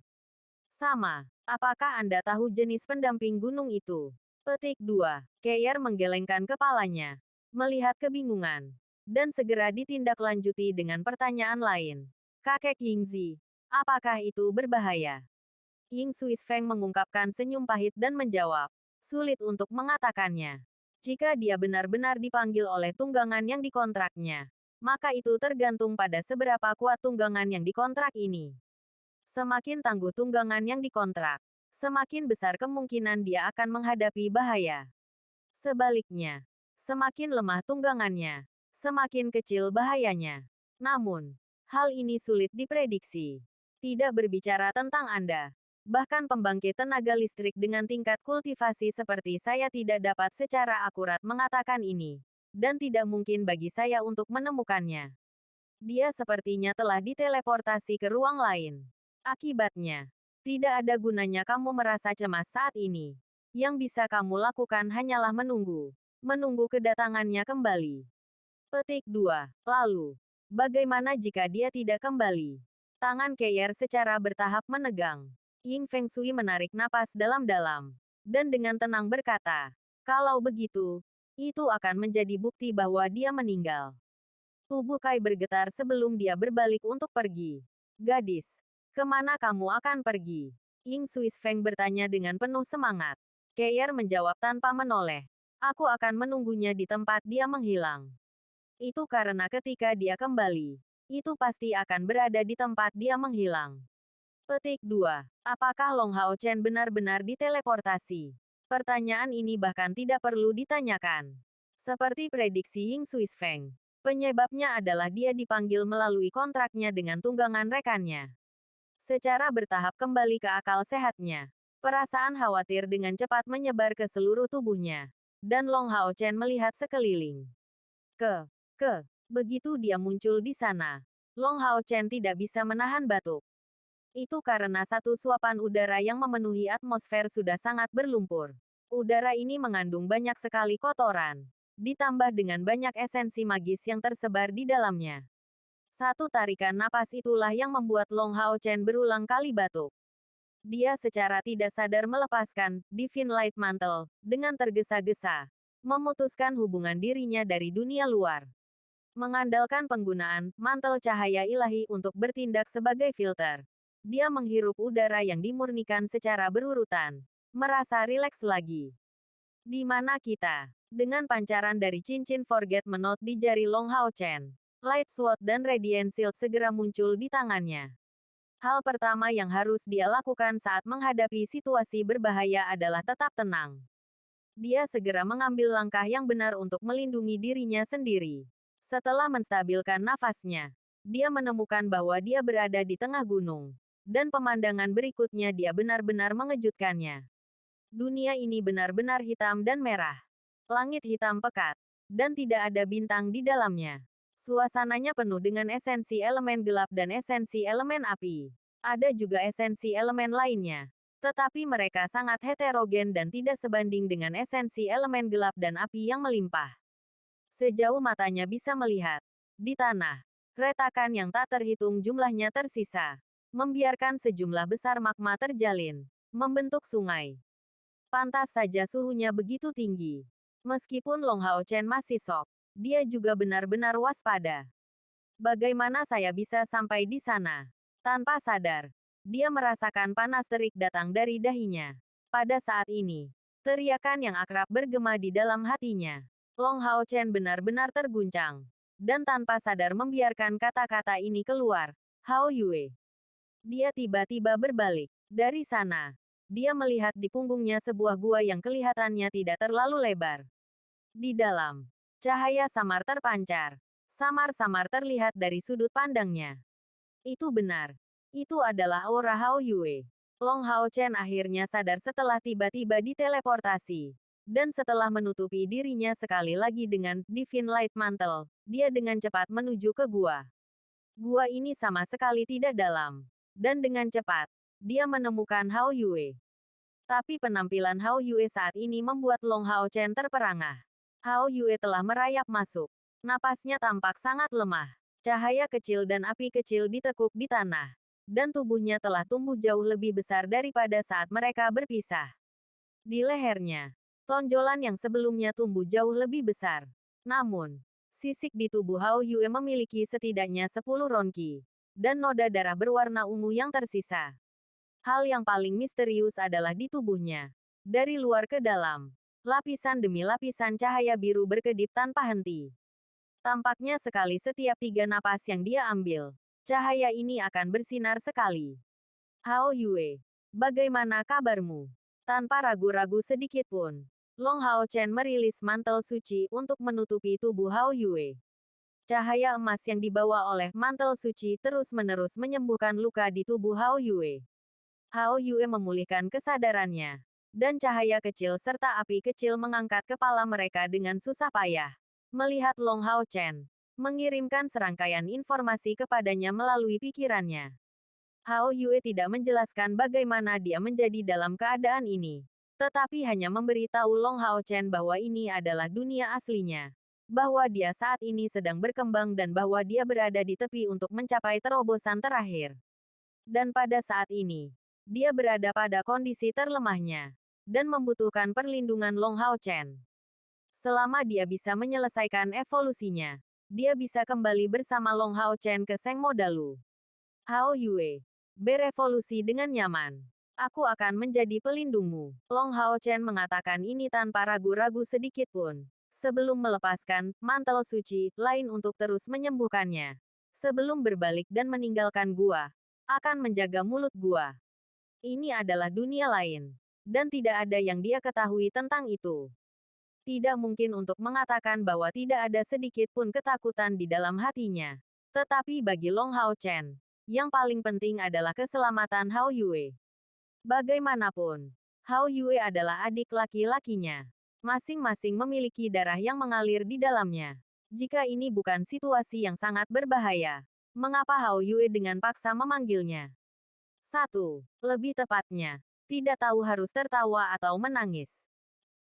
Sama. Apakah Anda tahu jenis pendamping gunung itu? Petik 2. Keir menggelengkan kepalanya. Melihat kebingungan. Dan segera ditindaklanjuti dengan pertanyaan lain. Kakek Yingzi, apakah itu berbahaya? Ying Suis Feng mengungkapkan senyum pahit dan menjawab. Sulit untuk mengatakannya. Jika dia benar-benar dipanggil oleh tunggangan yang dikontraknya, maka itu tergantung pada seberapa kuat tunggangan yang dikontrak ini. Semakin tangguh tunggangan yang dikontrak, semakin besar kemungkinan dia akan menghadapi bahaya. Sebaliknya, semakin lemah tunggangannya, semakin kecil bahayanya. Namun, hal ini sulit diprediksi. Tidak berbicara tentang Anda. Bahkan pembangkit tenaga listrik dengan tingkat kultivasi seperti saya tidak dapat secara akurat mengatakan ini. Dan tidak mungkin bagi saya untuk menemukannya. Dia sepertinya telah diteleportasi ke ruang lain. Akibatnya, tidak ada gunanya kamu merasa cemas saat ini. Yang bisa kamu lakukan hanyalah menunggu. Menunggu kedatangannya kembali. Petik 2. Lalu, bagaimana jika dia tidak kembali? Tangan Keir secara bertahap menegang. Ying Feng Shui menarik napas dalam-dalam. Dan dengan tenang berkata, kalau begitu, itu akan menjadi bukti bahwa dia meninggal. Tubuh Kai bergetar sebelum dia berbalik untuk pergi. Gadis, kemana kamu akan pergi? Ying Suis Feng bertanya dengan penuh semangat. Keir menjawab tanpa menoleh. Aku akan menunggunya di tempat dia menghilang. Itu karena ketika dia kembali, itu pasti akan berada di tempat dia menghilang. Petik 2. Apakah Long Hao Chen benar-benar diteleportasi? Pertanyaan ini bahkan tidak perlu ditanyakan. Seperti prediksi Ying Suis Feng, penyebabnya adalah dia dipanggil melalui kontraknya dengan tunggangan rekannya. Secara bertahap kembali ke akal sehatnya. Perasaan khawatir dengan cepat menyebar ke seluruh tubuhnya. Dan Long Hao Chen melihat sekeliling. Begitu dia muncul di sana, Long Hao Chen tidak bisa menahan batuk. Itu karena satu suapan udara yang memenuhi atmosfer sudah sangat berlumpur. Udara ini mengandung banyak sekali kotoran. ditambah dengan banyak esensi magis yang tersebar di dalamnya. Satu tarikan napas itulah yang membuat Long Hao Chen berulang kali batuk. Dia secara tidak sadar melepaskan Divine Light Mantle dengan tergesa-gesa, memutuskan hubungan dirinya dari dunia luar. Mengandalkan penggunaan mantel cahaya ilahi untuk bertindak sebagai filter. Dia menghirup udara yang dimurnikan secara berurutan. Merasa rileks lagi. Di mana kita? Dengan pancaran dari cincin Forget Me Not di jari Long Hao Chen, Light Sword dan Radiant Shield segera muncul di tangannya. Hal pertama yang harus dia lakukan saat menghadapi situasi berbahaya adalah tetap tenang. Dia segera mengambil langkah yang benar untuk melindungi dirinya sendiri. Setelah menstabilkan nafasnya, dia menemukan bahwa dia berada di tengah gunung. Dan pemandangan berikutnya dia benar-benar mengejutkannya. Dunia ini benar-benar hitam dan merah. Langit hitam pekat. Dan tidak ada bintang di dalamnya. Suasananya penuh dengan esensi elemen gelap dan esensi elemen api. Ada juga esensi elemen lainnya. Tetapi mereka sangat heterogen dan tidak sebanding dengan esensi elemen gelap dan api yang melimpah. Sejauh matanya bisa melihat, di tanah, retakan yang tak terhitung jumlahnya tersisa, membiarkan sejumlah besar magma terjalin, membentuk sungai. Pantas saja suhunya begitu tinggi. Meskipun Long Hao Chen masih shock, dia juga benar-benar waspada. Bagaimana saya bisa sampai di sana? Tanpa sadar, dia merasakan panas terik datang dari dahinya. Pada saat ini, teriakan yang akrab bergema di dalam hatinya. Long Hao Chen benar-benar terguncang. Dan tanpa sadar membiarkan kata-kata ini keluar. Hao Yue. Dia tiba-tiba berbalik. Dari sana, dia melihat di punggungnya sebuah gua yang kelihatannya tidak terlalu lebar. Di dalam, cahaya samar terpancar. Samar-samar terlihat dari sudut pandangnya. Itu benar. Itu adalah aura Hao Yue. Long Hao Chen akhirnya sadar setelah tiba-tiba diteleportasi. Dan setelah menutupi dirinya sekali lagi dengan Divine Light Mantle, dia dengan cepat menuju ke gua. Gua ini sama sekali tidak dalam. Dan dengan cepat, dia menemukan Hao Yue. Tapi penampilan Hao Yue saat ini membuat Long Hao Chen terperangah. Hao Yue telah merayap masuk. Napasnya tampak sangat lemah. Cahaya kecil dan api kecil ditekuk di tanah. Dan tubuhnya telah tumbuh jauh lebih besar daripada saat mereka berpisah. Di lehernya, tonjolan yang sebelumnya tumbuh jauh lebih besar. Namun, sisik di tubuh Hao Yue memiliki setidaknya 10 ronqi. Dan noda darah berwarna ungu yang tersisa. Hal yang paling misterius adalah di tubuhnya. Dari luar ke dalam, lapisan demi lapisan cahaya biru berkedip tanpa henti. Tampaknya sekali setiap 3 napas yang dia ambil, cahaya ini akan bersinar sekali. Hao Yue, bagaimana kabarmu? Tanpa ragu-ragu sedikit pun, Long Hao Chen merilis mantel suci untuk menutupi tubuh Hao Yue. Cahaya emas yang dibawa oleh mantel suci terus-menerus menyembuhkan luka di tubuh Hao Yue. Hao Yue memulihkan kesadarannya. Dan cahaya kecil serta api kecil mengangkat kepala mereka dengan susah payah. Melihat Long Hao Chen, mengirimkan serangkaian informasi kepadanya melalui pikirannya. Hao Yue tidak menjelaskan bagaimana dia menjadi dalam keadaan ini. Tetapi hanya memberitahu Long Hao Chen bahwa ini adalah dunia aslinya. Bahwa dia saat ini sedang berkembang dan bahwa dia berada di tepi untuk mencapai terobosan terakhir. Dan pada saat ini, dia berada pada kondisi terlemahnya. Dan membutuhkan perlindungan Long Hao Chen. Selama dia bisa menyelesaikan evolusinya, dia bisa kembali bersama Long Hao Chen ke Seng Modalu. Hao Yue, berevolusi dengan nyaman. Aku akan menjadi pelindungmu. Long Hao Chen mengatakan ini tanpa ragu-ragu sedikit pun. Sebelum melepaskan mantel suci lain untuk terus menyembuhkannya. Sebelum berbalik dan meninggalkan gua. Akan menjaga mulut gua. Ini adalah dunia lain. Dan tidak ada yang dia ketahui tentang itu. Tidak mungkin untuk mengatakan bahwa tidak ada sedikit pun ketakutan di dalam hatinya. Tetapi bagi Long Hao Chen, yang paling penting adalah keselamatan Hao Yue. Bagaimanapun, Hao Yue adalah adik laki-lakinya. Masing-masing memiliki darah yang mengalir di dalamnya. Jika ini bukan situasi yang sangat berbahaya, mengapa Hao Yue dengan paksa memanggilnya? 1. Lebih tepatnya, tidak tahu harus tertawa atau menangis.